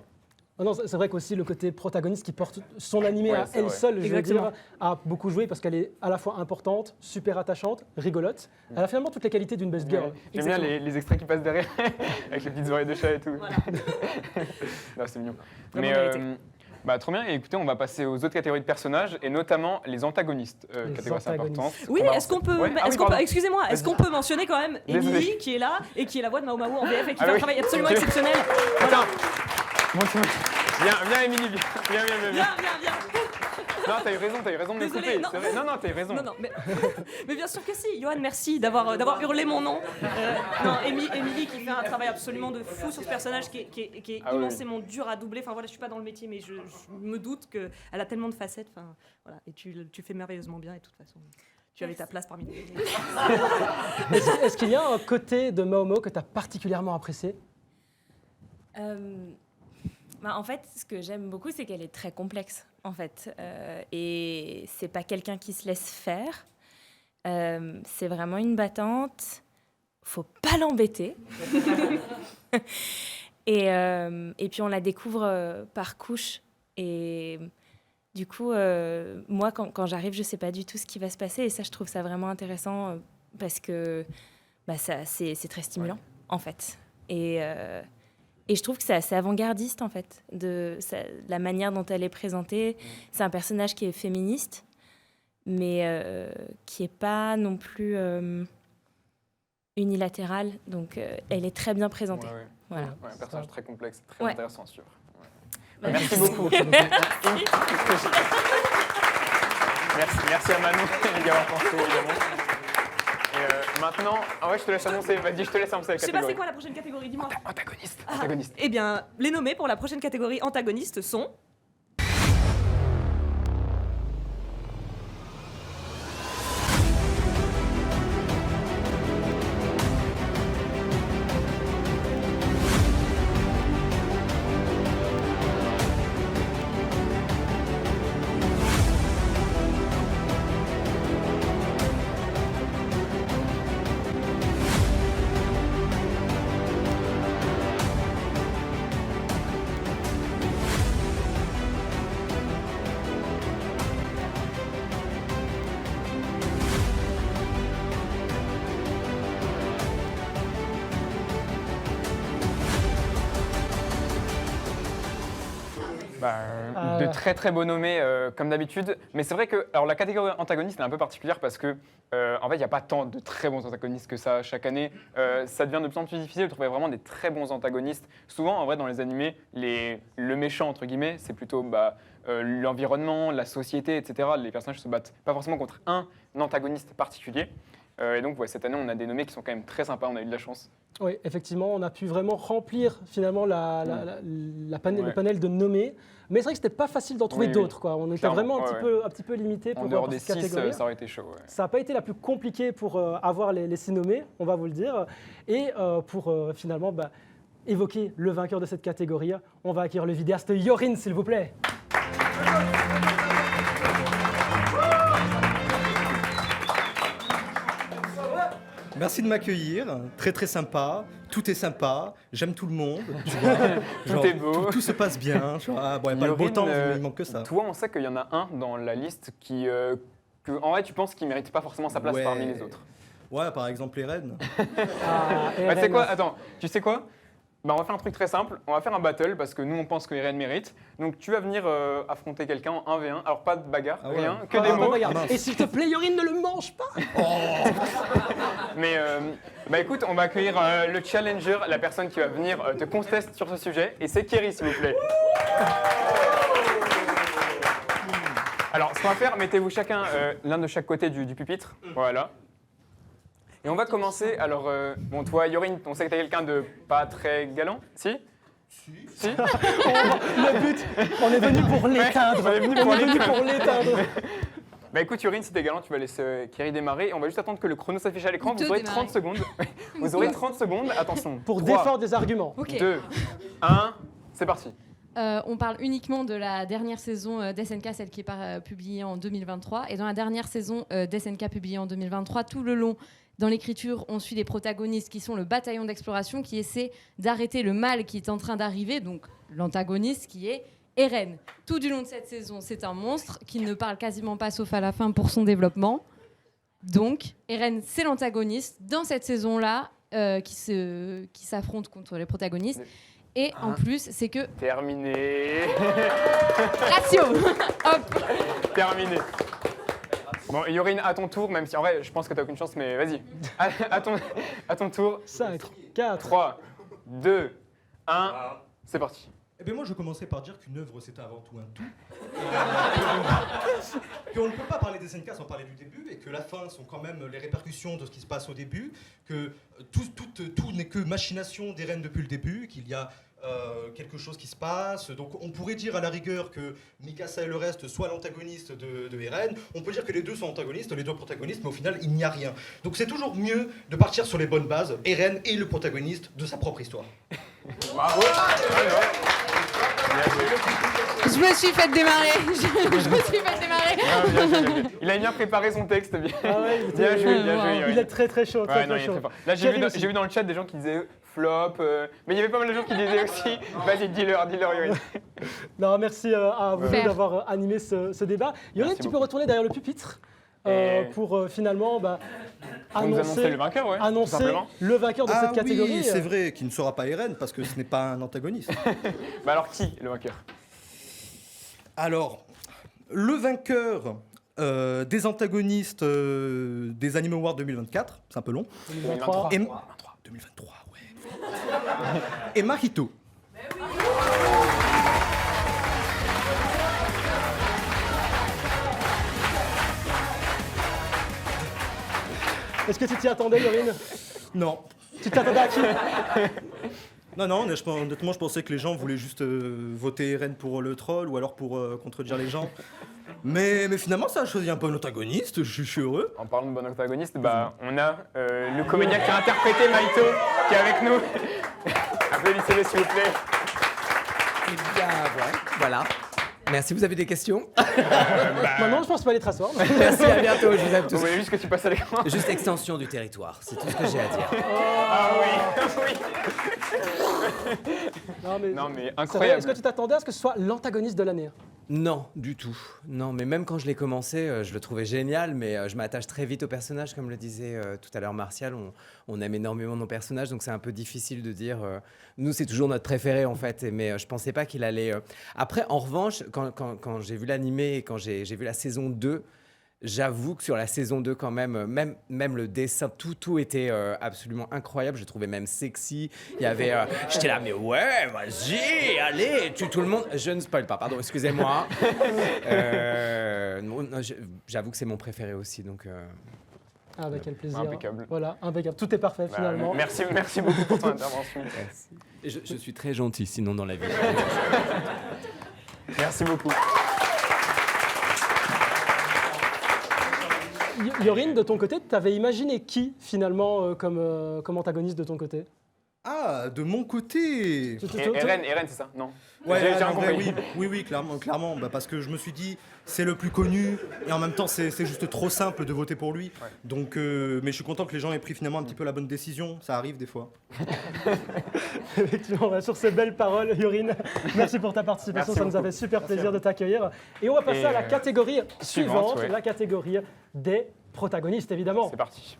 Non, c'est vrai qu'aussi le côté protagoniste qui porte son animé à c'est elle vrai. seule, je veux Exactement. dire, a beaucoup joué parce qu'elle est à la fois importante, super attachante, rigolote. Elle a finalement toutes les qualités d'une best girl. J'aime bien les extraits qui passent derrière, avec les petites oreilles de chat et tout. Voilà. Non, c'est mignon. Vraiment Mais mérité. trop bien. Et écoutez, on va passer aux autres catégories de personnages et notamment les antagonistes. Catégorie assez antagonistes. importante. Oui, On va- est-ce qu'on peut, Ouais. Ah oui, pardon, pardon. excusez-moi, est-ce qu'on peut mentionner quand même Désolé. Émilie qui est là et qui est la voix de Mao Mao en VF et qui Ah fait un oui. travail absolument Ok. exceptionnel. Attends. Viens, Émilie, viens. Viens. Non, t'as eu raison de me Désolée, couper. non. C'est vrai. Non, t'as eu raison. Non, mais bien sûr que si. Johan, merci d'avoir hurlé mon nom. Non, Émilie qui fait un travail absolument de fou sur ce personnage qui est Ah oui. immensément dur à doubler. Enfin voilà, je suis pas dans le métier, mais je me doute qu'elle a tellement de facettes. Enfin voilà, et tu fais merveilleusement bien. Et de toute façon, tu avais ta place parmi nous. Est-ce qu'il y a un côté de Mao Mao que tu as particulièrement apprécié? En fait, ce que j'aime beaucoup, c'est qu'elle est très complexe, en fait. Et c'est pas quelqu'un qui se laisse faire. C'est vraiment une battante. Faut pas l'embêter. Et puis, on la découvre par couche. Et du coup, moi, quand j'arrive, je sais pas du tout ce qui va se passer. Et ça, je trouve ça vraiment intéressant parce que c'est très stimulant, en fait. Et je trouve que c'est assez avant-gardiste, en fait, la manière dont elle est présentée. C'est un personnage qui est féministe, mais qui n'est pas non plus unilatéral. Donc, elle est très bien présentée. Ouais. Voilà. Ouais, un personnage très complexe, très Ouais. intéressant à suivre. Bah, Merci merci. beaucoup. Merci à Manon d'y avoir pensé, évidemment. Et maintenant, je te laisse annoncer. Vas-y, je te laisse annoncer la Je sais pas catégorie. c'est quoi la prochaine catégorie, dis-moi. Antagoniste. Eh bien, les nommés pour la prochaine catégorie antagoniste sont De très très beaux nommés comme d'habitude. Mais c'est vrai que alors, la catégorie antagoniste est un peu particulière parce que en fait il n'y a pas tant de très bons antagonistes que ça chaque année. Ça devient de plus en plus difficile de trouver vraiment des très bons antagonistes. Souvent en vrai dans les animés, le méchant entre guillemets c'est plutôt l'environnement, la société, etc. Les personnages se battent pas forcément contre un antagoniste particulier. Et donc cette année on a des nommés qui sont quand même très sympas, on a eu de la chance. Oui, effectivement, on a pu vraiment remplir finalement le panel de nommés. Mais c'est vrai que c'était pas facile d'en trouver d'autres. Quoi. On était clairement, vraiment un petit peu limité pour des cette catégorie. Ça aurait été chaud. Ouais. Ça n'a pas été la plus compliquée pour avoir les 6 nommés, on va vous le dire. Et pour finalement évoquer le vainqueur de cette catégorie, on va accueillir le vidéaste Yorin, s'il vous plaît. Merci de m'accueillir, très très sympa, tout est sympa, j'aime tout le monde, tu vois. Tout est beau. Tout se passe bien, il n'y a pas le beau temps, il manque que ça. Toi, on sait qu'il y en a un dans la liste qui, en vrai, tu penses qu'il ne mérite pas forcément sa place parmi les autres. Ouais, par exemple Eren. Tu sais quoi? Attends, tu sais quoi? On va faire un truc très simple, on va faire un battle parce que nous on pense que Eren mérite. Donc tu vas venir affronter quelqu'un en 1v1, alors pas de bagarre, rien, que des mots. Et s'il te plaît Yorin, ne le mange pas. Mais écoute, on va accueillir le challenger, la personne qui va venir te contester sur ce sujet, et c'est Kerry s'il vous plaît. Alors ce qu'on va faire, mettez-vous chacun l'un de chaque côté du pupitre, voilà. Et on va commencer, alors, toi, Yorin, on sait que t'es quelqu'un de pas très galant, si? Si. Le but, on est venu pour l'éteindre. On est venu pour l'éteindre. Écoute, Yorin, si t'es galant, tu vas laisser Kerry démarrer. On va juste attendre que le chrono s'affiche à l'écran. Vous aurez 30 secondes. Vous aurez 30 secondes, attention. Pour défendre des arguments. 2, 1, c'est parti. On parle uniquement de la dernière saison d'SNK, celle qui est publiée en 2023. Et dans la dernière saison d'SNK publiée en 2023, tout le long, dans l'écriture, on suit des protagonistes qui sont le bataillon d'exploration qui essaie d'arrêter le mal qui est en train d'arriver, donc l'antagoniste qui est Eren. Tout du long de cette saison, c'est un monstre qui ne parle quasiment pas sauf à la fin pour son développement. Donc, Eren, c'est l'antagoniste dans cette saison-là qui s'affronte contre les protagonistes. Et en plus, c'est que... Terminé. Ratio. Hop. Terminé. Bon, Yorin, à ton tour, même si en vrai, je pense que t'as aucune chance, mais vas-y. À ton tour. 5, 4, 3, 2, 1, c'est parti. Eh bien moi je commençais par dire qu'une œuvre c'est avant tout un tout. Qu'on ne peut pas parler des SNK sans parler du début et que la fin sont quand même les répercussions de ce qui se passe au début, que tout n'est que machination d'Eren depuis le début, qu'il y a quelque chose qui se passe. Donc on pourrait dire à la rigueur que Mikasa et le reste soient l'antagoniste de Eren. On peut dire que les deux sont antagonistes, les deux protagonistes, mais au final il n'y a rien. Donc c'est toujours mieux de partir sur les bonnes bases. Eren est le protagoniste de sa propre histoire. Bravo. Je me suis fait démarrer. Je me suis fait démarrer. Bien. Il a bien préparé son texte. Bien, bien joué. Il est très très chaud. Très chaud. Là, j'ai vu dans le chat des gens qui disaient flop, mais il y avait pas mal de gens qui disaient aussi vas-y, dis-leur, Yorin. Non, merci à vous d'avoir animé ce débat. Yorin, tu peux retourner derrière le pupitre pour finalement annoncer le vainqueur, le vainqueur de cette catégorie. Oui, c'est vrai qu'il ne sera pas Eren parce que ce n'est pas un antagoniste. Alors qui le vainqueur? Alors, le vainqueur des antagonistes des Anime Awards 2024, c'est un peu long. 2023. 2023, ouais. Et Mahito. Est-ce que tu t'y attendais, Yorin? Non. Tu t'attendais à qui? Non, honnêtement, je pensais que les gens voulaient juste voter Eren pour le troll ou alors pour contredire les gens. Mais finalement, ça a choisi un bon antagoniste, je suis heureux. En parlant de bon antagoniste, on a le comédien qui a interprété Mahito qui est avec nous. Applaudissez-le s'il vous plaît. Eh bien, voilà. Merci, vous avez des questions? Maintenant, je pense pas aller te rasseoir. Merci, à bientôt, je vous aime tous. Vous voyez juste que tu passes à l'écran. Juste extension du territoire, c'est tout ce que j'ai à dire. Ah oui. Non mais incroyable. Est-ce que tu t'attendais à ce que ce soit l'antagoniste de l'année? Non, du tout. Non, mais même quand je l'ai commencé, je le trouvais génial, mais je m'attache très vite au personnage, comme le disait tout à l'heure Martial. On aime énormément nos personnages, donc c'est un peu difficile de dire. Nous, c'est toujours notre préféré en fait, mais je pensais pas qu'il allait. Après, en revanche, quand j'ai vu l'animé et quand j'ai vu la saison 2, j'avoue que sur la saison 2, quand même le dessin, tout était absolument incroyable. Je le trouvais même sexy. Il y avait, j'étais là, mais ouais, vas-y, allez, tue tout le monde. Je ne spoil pas, pardon, excusez-moi. Non, j'avoue que c'est mon préféré aussi, donc. Ah, avec quel plaisir. Impeccable. Voilà, impeccable. Tout est parfait finalement. Merci beaucoup pour ton intervention. Et je suis très gentil, sinon dans la vie. Merci beaucoup. Yorin, de ton côté, tu avais imaginé qui finalement comme antagoniste de ton côté? Ah, de mon côté. Eren, c'est ça? Non. Ouais, j'ai en vrai, compris. oui, clairement, parce que je me suis dit, c'est le plus connu, et en même temps, c'est juste trop simple de voter pour lui. Ouais. Donc, mais je suis content que les gens aient pris finalement un petit peu la bonne décision. Ça arrive des fois. Effectivement, sur ces belles paroles, Yorin, merci pour ta participation. Merci Ça nous a fait super plaisir de t'accueillir. Et on va passer à la catégorie suivante, ouais. la catégorie des protagonistes, évidemment. C'est parti.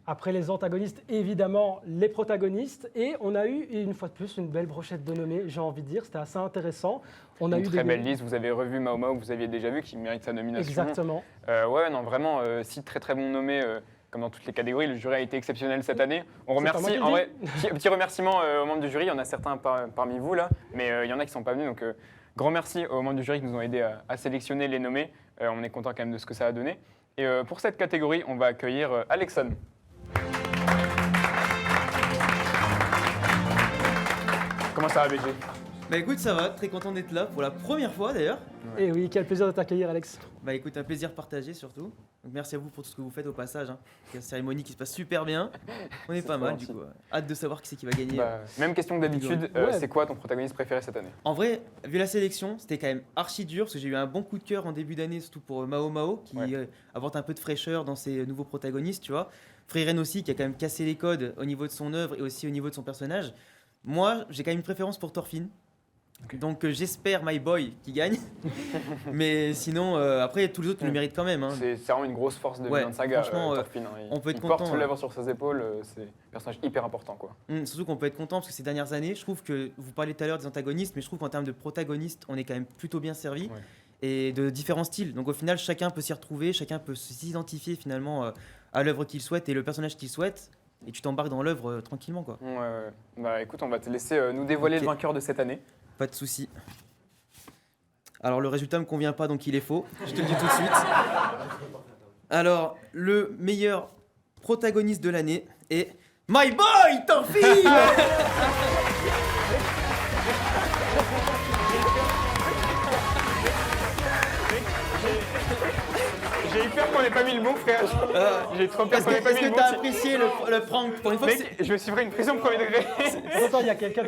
Après les antagonistes, évidemment, les protagonistes. Et on a eu, une fois de plus, une belle brochette de nommés, j'ai envie de dire. C'était assez intéressant. On a eu très belle liste. Vous avez revu Mao Mao, que vous aviez déjà vu, qui mérite sa nomination. Exactement. Ouais, non, vraiment, 6 très bons nommés. Comme dans toutes les catégories, le jury a été exceptionnel cette année. On remercie, en vrai, petit remerciement aux membres du jury. Il y en a certains parmi vous là, mais il y en a qui ne sont pas venus. Donc, grand merci aux membres du jury qui nous ont aidés à sélectionner les nommés. On est content quand même de ce que ça a donné. Et pour cette catégorie, on va accueillir Alexon. Comment ça va, BG? Bah écoute, ça va, très content d'être là pour la première fois d'ailleurs. Et oui, quel plaisir de t'accueillir, Alex. Bah écoute, un plaisir partagé surtout. Donc merci à vous pour tout ce que vous faites au passage. C'est une cérémonie qui se passe super bien. On est pas mal du coup. Hâte de savoir qui c'est qui va gagner. Même question que d'habitude, c'est quoi ton protagoniste préféré cette année? En vrai, vu la sélection, c'était quand même archi dur parce que j'ai eu un bon coup de cœur en début d'année, surtout pour Mao Mao qui apporte un peu de fraîcheur dans ses nouveaux protagonistes, tu vois. Eren aussi qui a quand même cassé les codes au niveau de son œuvre et aussi au niveau de son personnage. Moi, j'ai quand même une préférence pour Thorfinn. Okay. Donc j'espère My Boy qui gagne. Mais sinon, après, tous les autres le méritent quand même. C'est vraiment une grosse force de Vinland Saga, Thorfinn. On peut être il content. porte l'œuvre sur ses épaules, c'est un personnage hyper important, quoi. Surtout qu'on peut être content parce que ces dernières années, je trouve que, vous parlez tout à l'heure des antagonistes, mais je trouve qu'en termes de protagonistes, on est quand même plutôt bien servi. Et de différents styles. Donc au final, chacun peut s'y retrouver, chacun peut s'identifier finalement à l'œuvre qu'il souhaite et le personnage qu'il souhaite. Et tu t'embarques dans l'œuvre tranquillement, quoi. Ouais. Bah écoute, on va te laisser nous dévoiler le vainqueur de cette année. Pas de souci. Alors le résultat me convient pas, donc il est faux. Je te le dis tout de suite. Alors le meilleur protagoniste de l'année est My Boy Thorfinn. J'ai eu peur qu'on n'ait pas mis le bon, frère. J'ai trop peur qu'on n'ait pas mis le bon. Est-ce que t'as apprécié le prank pour une fois? Mec, je me suis pris une prison premier degré. Attends, il y a quelqu'un.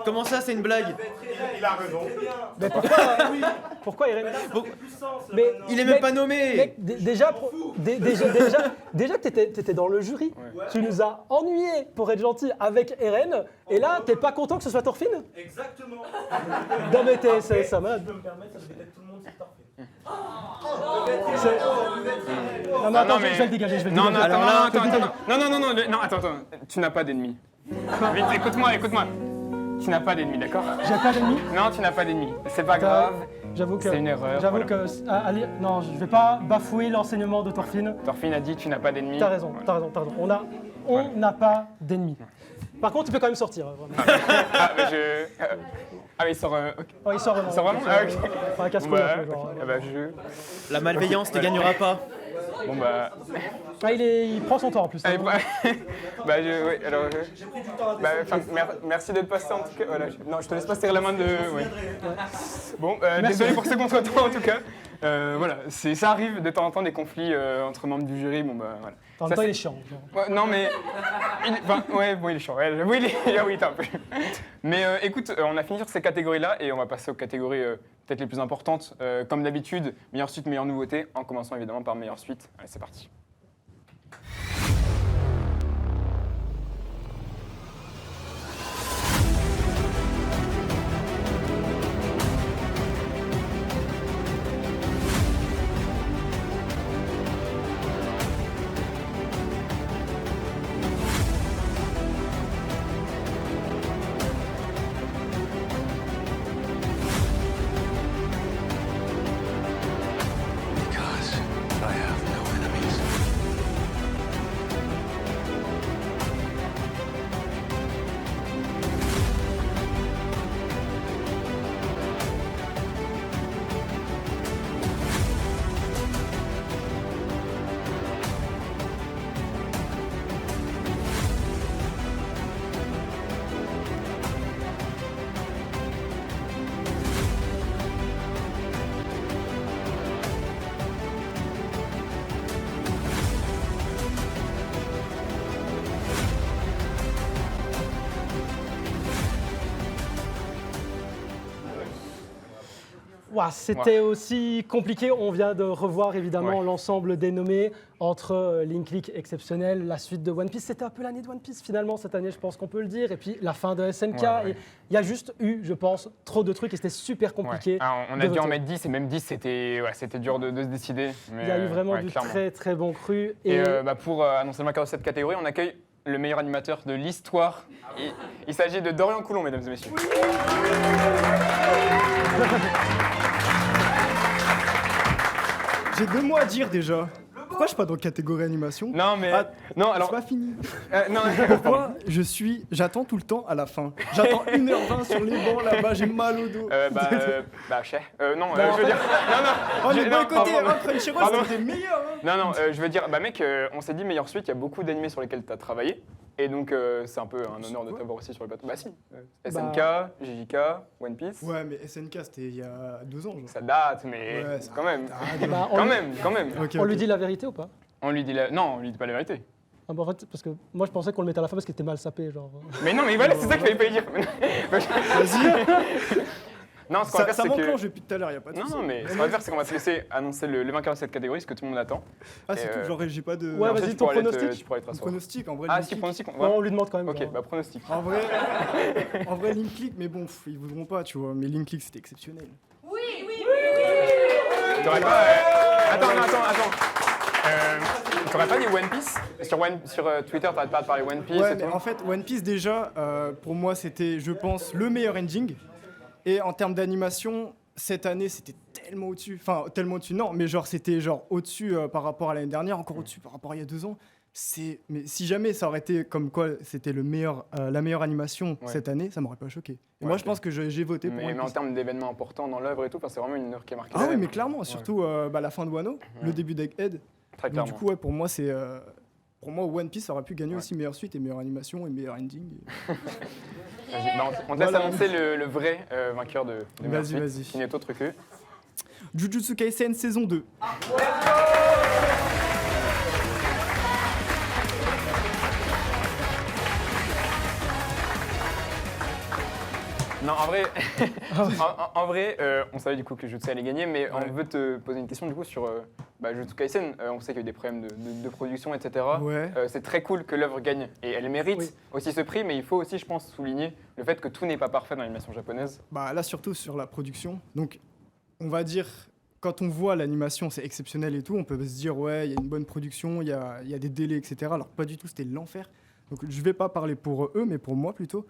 Comment ça, c'est une blague? Il a raison. Mais pourquoi Eren? Mais il est même pas nommé. Mec, déjà que t'étais dans le jury, tu nous as ennuyés pour être gentil avec Eren, et là t'es pas content que ce soit Thorfinn? Exactement. Non mais c'est ça malade. Je peux me permettre, ça devait être tout le monde, c'est Thorfinn. Non mais attends, je vais le dégager, Non, attends, tu n'as pas d'ennemi. Vite, écoute-moi. Tu n'as pas d'ennemi, d'accord? J'ai pas d'ennemi? Non, tu n'as pas d'ennemi. C'est pas grave. J'avoue que c'est une erreur. J'avoue que non, je vais pas bafouer l'enseignement de Thorfinn. Thorfinn a dit tu n'as pas d'ennemi. T'as raison. On n'a pas d'ennemi. Par contre, il peut quand même sortir. Vraiment. Mais il sort. Ok. Oh, il sort vraiment. Il sort vraiment. Ah, ok. Enfin, un casse-couille un peu, genre. La malveillance ne gagnera pas. Bon bah. Ah, il prend son temps en plus. Oui, alors. Merci d'être passé en tout cas. Voilà, non, je te laisse pas serrer la main de. Ouais. Bon, désolé pour ce contretemps en tout cas. Voilà, ça arrive de temps en temps des conflits entre membres du jury. Bon bah voilà. En même temps, il est chiant. Ouais, non mais, il est chiant. Ouais, oui, t'es un peu. Mais écoute, on a fini sur ces catégories-là et on va passer aux catégories peut-être les plus importantes. Comme d'habitude, meilleure suite, meilleure nouveauté, en commençant évidemment par meilleure suite. Allez, c'est parti. Ouah, c'était aussi compliqué. On vient de revoir évidemment l'ensemble des nommés entre Link League exceptionnel, la suite de One Piece. C'était un peu l'année de One Piece finalement cette année, je pense qu'on peut le dire. Et puis la fin de SNK. Il y a juste eu, je pense, trop de trucs et c'était super compliqué. Alors, on a dû en mettre 10 et même 10, c'était dur de se décider. Mais, il y a eu vraiment du clairement. très très bon cru. Et pour annoncer le vainqueur de cette catégorie, on accueille le meilleur animateur de l'histoire. Il s'agit de Dorian Coulon, mesdames et messieurs. J'ai 2 mots à dire déjà. Pourquoi je suis pas dans catégorie animation? Non mais non alors c'est pas fini. Non. Pourquoi j'attends tout le temps à la fin. J'attends 1h20 sur les bancs là-bas, j'ai mal au dos. Non, je veux dire On est boycotté, Crunchyroll c'était meilleur. Non, je veux dire mec, on s'est dit meilleure suite, il y a beaucoup d'animés sur lesquels tu as travaillé. Et donc, c'est un peu un honneur de t'avoir aussi sur le plateau. Bah si, SNK, JJK, One Piece. Ouais, mais SNK, c'était il y a 2 ans. Genre. Ça date, mais quand même. Quand même. Okay, on lui dit la vérité ou pas? Non, on lui dit pas la vérité. Ah bah en fait, parce que moi je pensais qu'on le mettait à la fin parce qu'il était mal sapé, genre. Mais non, mais voilà, c'est ça qu'il fallait pas y dire. Vas-y. Non, ce qu'on va faire, ça c'est que... m'enclenche depuis tout à l'heure, y a pas de souci. Non, mais ce qu'on va faire, c'est qu'on va te laisser annoncer le vainqueur de cette catégorie, ce que tout le monde attend. Ah, c'est tout, genre j'ai pas de... Ouais, vas-y, ton pronostic. Tu pourrais être rassuré. Pronostic, en vrai. Ah, si, pronostic. On lui demande quand même. Ok, bah pronostic. En vrai, Link League, mais bon, ils voudront pas, tu vois. Mais Link League, c'était exceptionnel. Oui. T'aurais pas... Attends. T'aurais pas dit One Piece? Sur Twitter, t'arrêtes pas de parler One Piece Ouais, et tout. mais en fait, One Piece, déjà, pour moi, c'était, je pense, le meilleur ending. Et en termes d'animation, cette année, c'était tellement au-dessus. Enfin, tellement au-dessus, non, mais genre, c'était genre au-dessus par rapport à l'année dernière, encore au-dessus par rapport à il y a 2 ans. Mais si jamais ça aurait été comme quoi c'était la meilleure animation cette année, ça m'aurait pas choqué. Et moi, je pense que j'ai voté pour One Piece. Mais en termes d'événements importants dans l'œuvre et tout, c'est vraiment une œuvre qui est marquée. Ah oui, mais clairement, surtout la fin de Wano, le début d'Egghead. Très clairement. Du coup, pour moi, c'est... Pour moi, One Piece aurait pu gagner aussi meilleure suite et meilleure animation et meilleur ending. On te laisse annoncer le vrai vainqueur de meilleure suite, vas-y. qui n'est autre que... Jujutsu Kaisen saison 2. Non, en vrai, on savait du coup que Jujutsu allait gagner, mais on veut te poser une question du coup sur Jujutsu Kaisen. On sait qu'il y a eu des problèmes de production, etc. Ouais. C'est très cool que l'œuvre gagne et elle mérite aussi ce prix, mais il faut aussi, je pense, souligner le fait que tout n'est pas parfait dans l'animation japonaise. Bah là, surtout sur la production. Donc, on va dire, quand on voit l'animation, c'est exceptionnel et tout, on peut se dire, ouais, il y a une bonne production, il y a des délais, etc. Alors, pas du tout, c'était l'enfer. Donc, je vais pas parler pour eux, mais pour moi plutôt.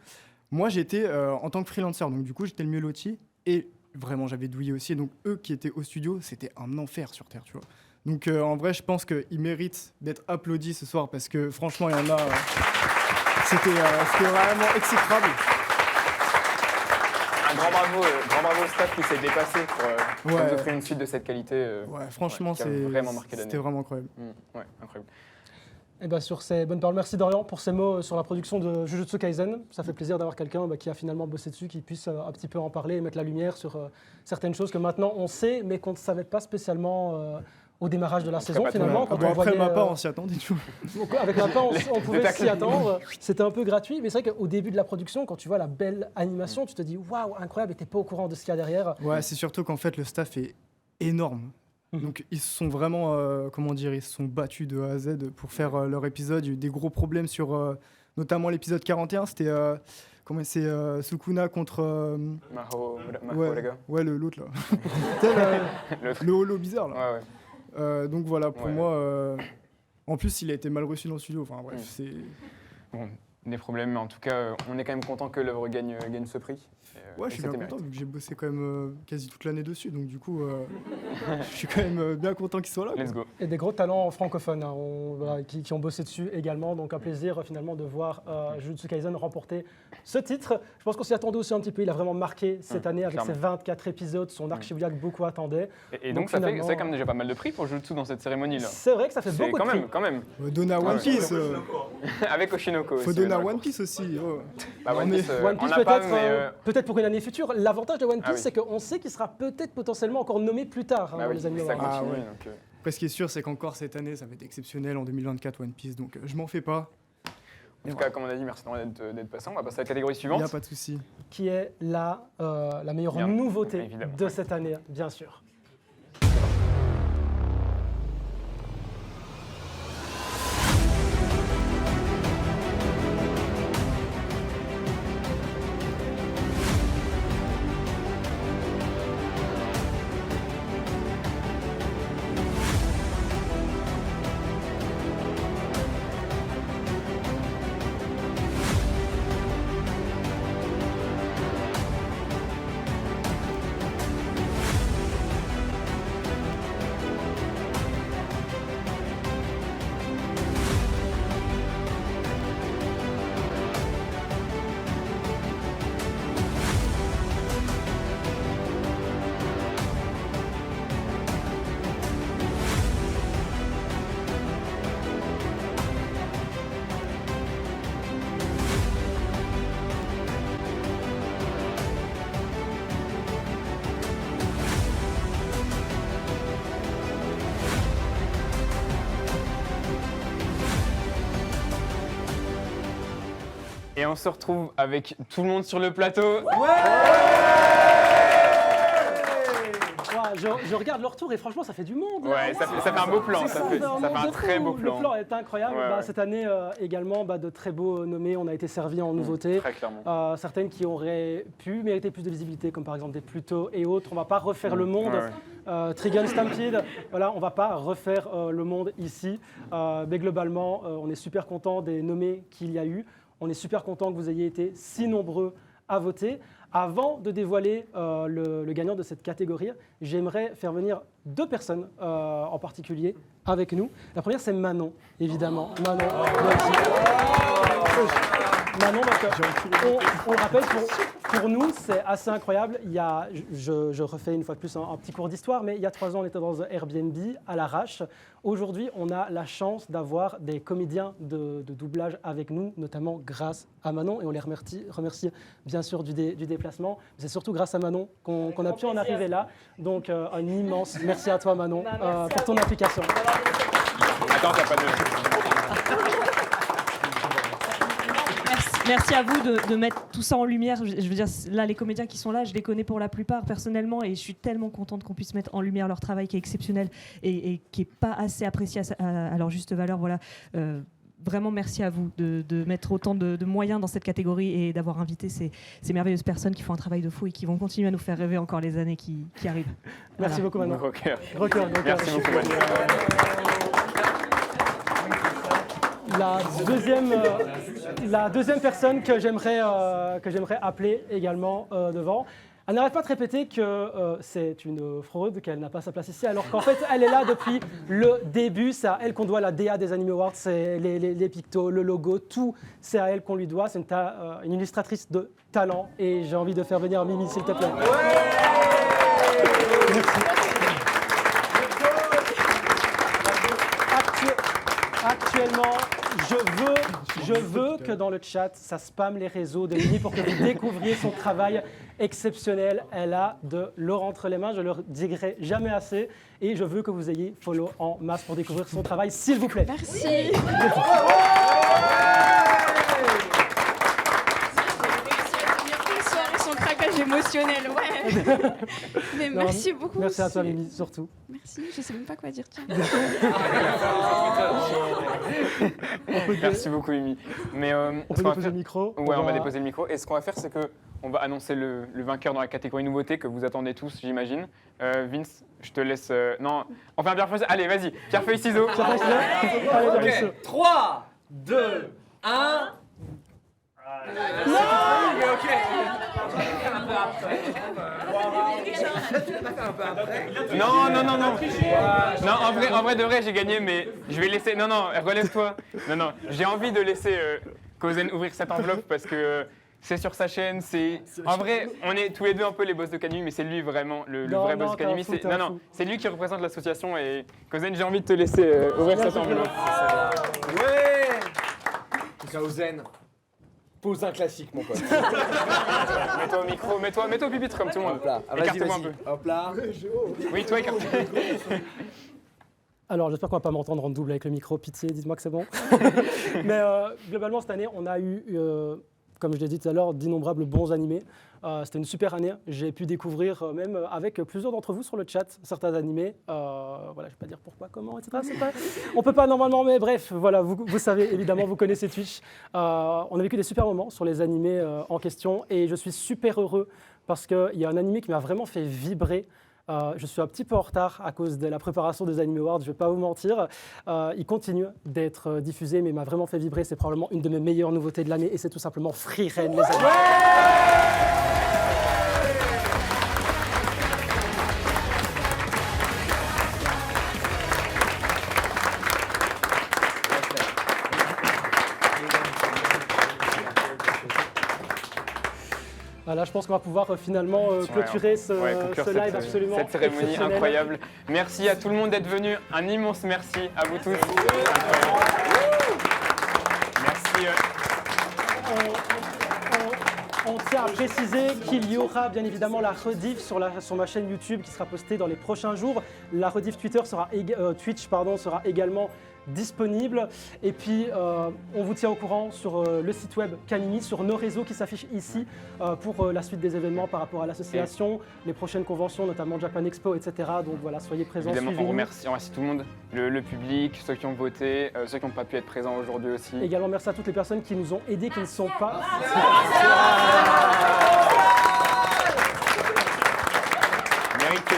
Moi, j'étais en tant que freelancer, donc du coup, j'étais le mieux loti. Et vraiment, j'avais douillé aussi. Et donc, eux qui étaient au studio, c'était un enfer sur Terre, tu vois. Donc, en vrai, je pense qu'ils méritent d'être applaudis ce soir parce que franchement, il y en a... C'était vraiment exécrable. Un grand bravo au staff qui s'est dépassé pour nous offrir une suite de cette qualité. Franchement, qui a vraiment marqué l'année. c'était vraiment incroyable. Ouais, incroyable. Et bah sur ces bonnes paroles, merci Dorian pour ces mots sur la production de Jujutsu Kaisen. Ça fait plaisir d'avoir quelqu'un qui a finalement bossé dessus, qui puisse un petit peu en parler et mettre la lumière sur certaines choses que maintenant on sait, mais qu'on ne savait pas spécialement au démarrage de la saison finalement. Quand on après voyait, Mappa, on s'y attendait du coup. Avec Mappa, on pouvait s'y attendre. C'était un peu gratuit, mais c'est vrai qu'au début de la production, quand tu vois la belle animation, tu te dis waouh, incroyable, et t'es pas au courant de ce qu'il y a derrière. Ouais, c'est surtout qu'en fait le staff est énorme. Donc ils se sont vraiment, ils se sont battus de A à Z pour faire leur épisode. Il y a eu des gros problèmes sur, notamment l'épisode 41, c'était Sukuna contre... Ouais, l'autre là. Le holo bizarre là. Ouais. Donc voilà, pour moi, en plus il a été mal reçu dans le studio. Enfin bref, c'est... Bon, des problèmes, mais en tout cas, on est quand même content que l'œuvre gagne ce prix. Ouais, je suis bien content, vu que j'ai bossé quand même quasi toute l'année dessus, donc du coup, je suis quand même bien content qu'il soit là. Let's go. Et des gros talents francophones qui ont bossé dessus également, donc un plaisir finalement de voir Jujutsu Kaisen remporter ce titre. Je pense qu'on s'y attendait aussi un petit peu, il a vraiment marqué cette année avec ses 24 épisodes, son arc Shibuya que beaucoup attendaient. Et donc ça fait quand même déjà pas mal de prix pour Jujutsu dans cette cérémonie-là. C'est vrai que ça fait beaucoup de prix. Quand même. Donner à One Piece. Avec Oshinoko aussi. Faut donner à One Piece aussi. One Piece peut-être pour une année future. L'avantage de One Piece, c'est qu'on sait qu'il sera peut-être potentiellement encore nommé plus tard les années Après, ce qui est sûr, c'est qu'encore cette année, ça va être exceptionnel en 2024 One Piece, donc je m'en fais pas. En tout cas, comme on a dit, merci d'être passé. On va passer à la catégorie suivante. Il n'y a pas de souci. Qui est la meilleure nouveauté de cette année, bien sûr. Et on se retrouve avec tout le monde sur le plateau. Je regarde leur tour et franchement ça fait du monde. Ouais, ça fait un beau plan, ça fait un très beau plan. Le plan est incroyable. Cette année également, de très beaux nommés, on a été servis en nouveautés. Très clairement. Certaines qui auraient pu mériter plus de visibilité, comme par exemple des Pluto et autres. On ne va pas refaire le monde. Trigun Stampede, voilà, on ne va pas refaire le monde ici. Mais globalement, on est super content des nommés qu'il y a eu. On est super content que vous ayez été si nombreux à voter. Avant de dévoiler le gagnant de cette catégorie, j'aimerais faire venir deux personnes en particulier avec nous. La première, c'est Manon, évidemment. Manon, on le rappelle, pour nous, c'est assez incroyable. Je refais une fois de plus un petit cours d'histoire, mais il y a 3 ans, on était dans un Airbnb à l'arrache. Aujourd'hui, on a la chance d'avoir des comédiens de doublage avec nous, notamment grâce à Manon, et on les remercie bien sûr du déplacement. C'est surtout grâce à Manon qu'on a pu en arriver là. Donc, un immense merci à toi, Manon, pour ton implication. Attends, t'as pas de... Merci à vous de mettre tout ça en lumière. Je veux dire, là, les comédiens qui sont là, je les connais pour la plupart personnellement et je suis tellement contente qu'on puisse mettre en lumière leur travail qui est exceptionnel et qui n'est pas assez apprécié à leur juste valeur. Voilà. Vraiment, merci à vous de mettre autant de moyens dans cette catégorie et d'avoir invité ces merveilleuses personnes qui font un travail de fou et qui vont continuer à nous faire rêver encore les années qui arrivent. Merci beaucoup, Manon. Gros cœur. Merci beaucoup, Manon. La deuxième personne que j'aimerais appeler également devant, Elle n'arrête pas de répéter que c'est une fraude, qu'elle n'a pas sa place ici, alors qu'en fait, elle est là depuis le début. C'est à elle qu'on doit la DA des Anime Awards, c'est les pictos, le logo, tout, c'est à elle qu'on lui doit. C'est une illustratrice de talent et j'ai envie de faire venir Mimi, s'il te plaît. Merci. Actuellement, je veux que dans le chat, ça spamme les réseaux de Mimi pour que vous découvriez son travail exceptionnel. Elle a de l'or entre les mains, je ne le dirai jamais assez. Et je veux que vous ayez follow en masse pour découvrir son travail, s'il vous plaît. Merci. Son craquage émotionnel, ouais. Mais Non, merci beaucoup. Merci à toi, Mimi, surtout. Merci, je sais même pas quoi dire. Tiens. Merci beaucoup, Mimi. Mais, on peut déposer le micro. Ouais, on va déposer le micro. Et ce qu'on va faire, c'est qu'on va annoncer le vainqueur dans la catégorie nouveauté que vous attendez tous, j'imagine. Vince, je te laisse. Non, on fait un pierre-feuille. Allez, vas-y, pierre-feuille, ciseaux. Ok, 3, 2, 1. Non, ok. Non. Non, en vrai de vrai, j'ai gagné, mais je vais laisser. Non, relève-toi. Non, j'ai envie de laisser Kozen ouvrir cette enveloppe parce que c'est sur sa chaîne. En vrai, on est tous les deux un peu les boss de Canumi, mais c'est lui vraiment le vrai boss de Canumi. C'est lui qui représente l'association et Kozen, j'ai envie de te laisser ouvrir cette enveloppe. Ouais. Kozen. Pose un classique, mon pote. Mets-toi au micro, mets-toi au pupitre comme tout le monde. Écarte-toi un peu. Hop là. Oui, toi, écarte. Alors, j'espère qu'on va pas m'entendre en double avec le micro. Pitié, dites-moi que c'est bon. Mais globalement, cette année, on a eu, comme je l'ai dit tout à l'heure, d'innombrables bons animés. C'était une super année. J'ai pu découvrir, même avec plusieurs d'entre vous sur le chat, certains animés. Voilà, je ne vais pas dire pourquoi, comment, etc. On ne peut pas normalement, mais bref, voilà, vous savez, évidemment, vous connaissez Twitch. On a vécu des super moments sur les animés en question et je suis super heureux parce qu'il y a un animé qui m'a vraiment fait vibrer. Je suis un petit peu en retard à cause de la préparation des Anime Awards, je ne vais pas vous mentir. Il continue d'être diffusé, mais m'a vraiment fait vibrer. C'est probablement une de mes meilleures nouveautés de l'année et c'est tout simplement Frieren, les amis. Voilà, je pense qu'on va pouvoir finalement clôturer ce live absolument cette cérémonie incroyable. Merci à tout le monde d'être venu. Un immense merci à vous tous. Merci. On tient à préciser qu'il y aura bien évidemment la rediff sur ma chaîne YouTube qui sera postée dans les prochains jours. La rediff Twitch sera également disponible. Et puis, on vous tient au courant sur le site web Canimi, sur nos réseaux qui s'affichent ici pour la suite des événements par rapport à l'association, les prochaines conventions, notamment Japan Expo, etc. Donc voilà, soyez présents. Évidemment, on remercie tout le monde, le public, ceux qui ont voté, ceux qui n'ont pas pu être présents aujourd'hui aussi. Également, merci à toutes les personnes qui nous ont aidés, qui ne sont pas... Mérité.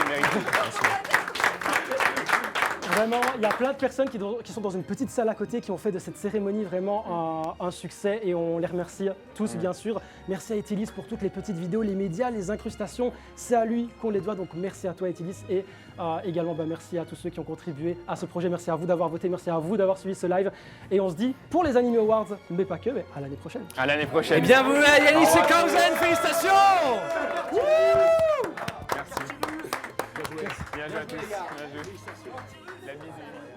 Vraiment, il y a plein de personnes qui sont dans une petite salle à côté qui ont fait de cette cérémonie vraiment un succès et on les remercie tous bien sûr. Merci à Etilis pour toutes les petites vidéos, les médias, les incrustations, c'est à lui qu'on les doit, donc merci à toi Etilis et également merci à tous ceux qui ont contribué à ce projet, merci à vous d'avoir voté, merci à vous d'avoir suivi ce live et on se dit pour les Anime Awards, mais pas que, mais à l'année prochaine. À l'année prochaine. Et bienvenue à Yanis et Kozen, félicitations. Merci. Bien joué à tous. La mise est...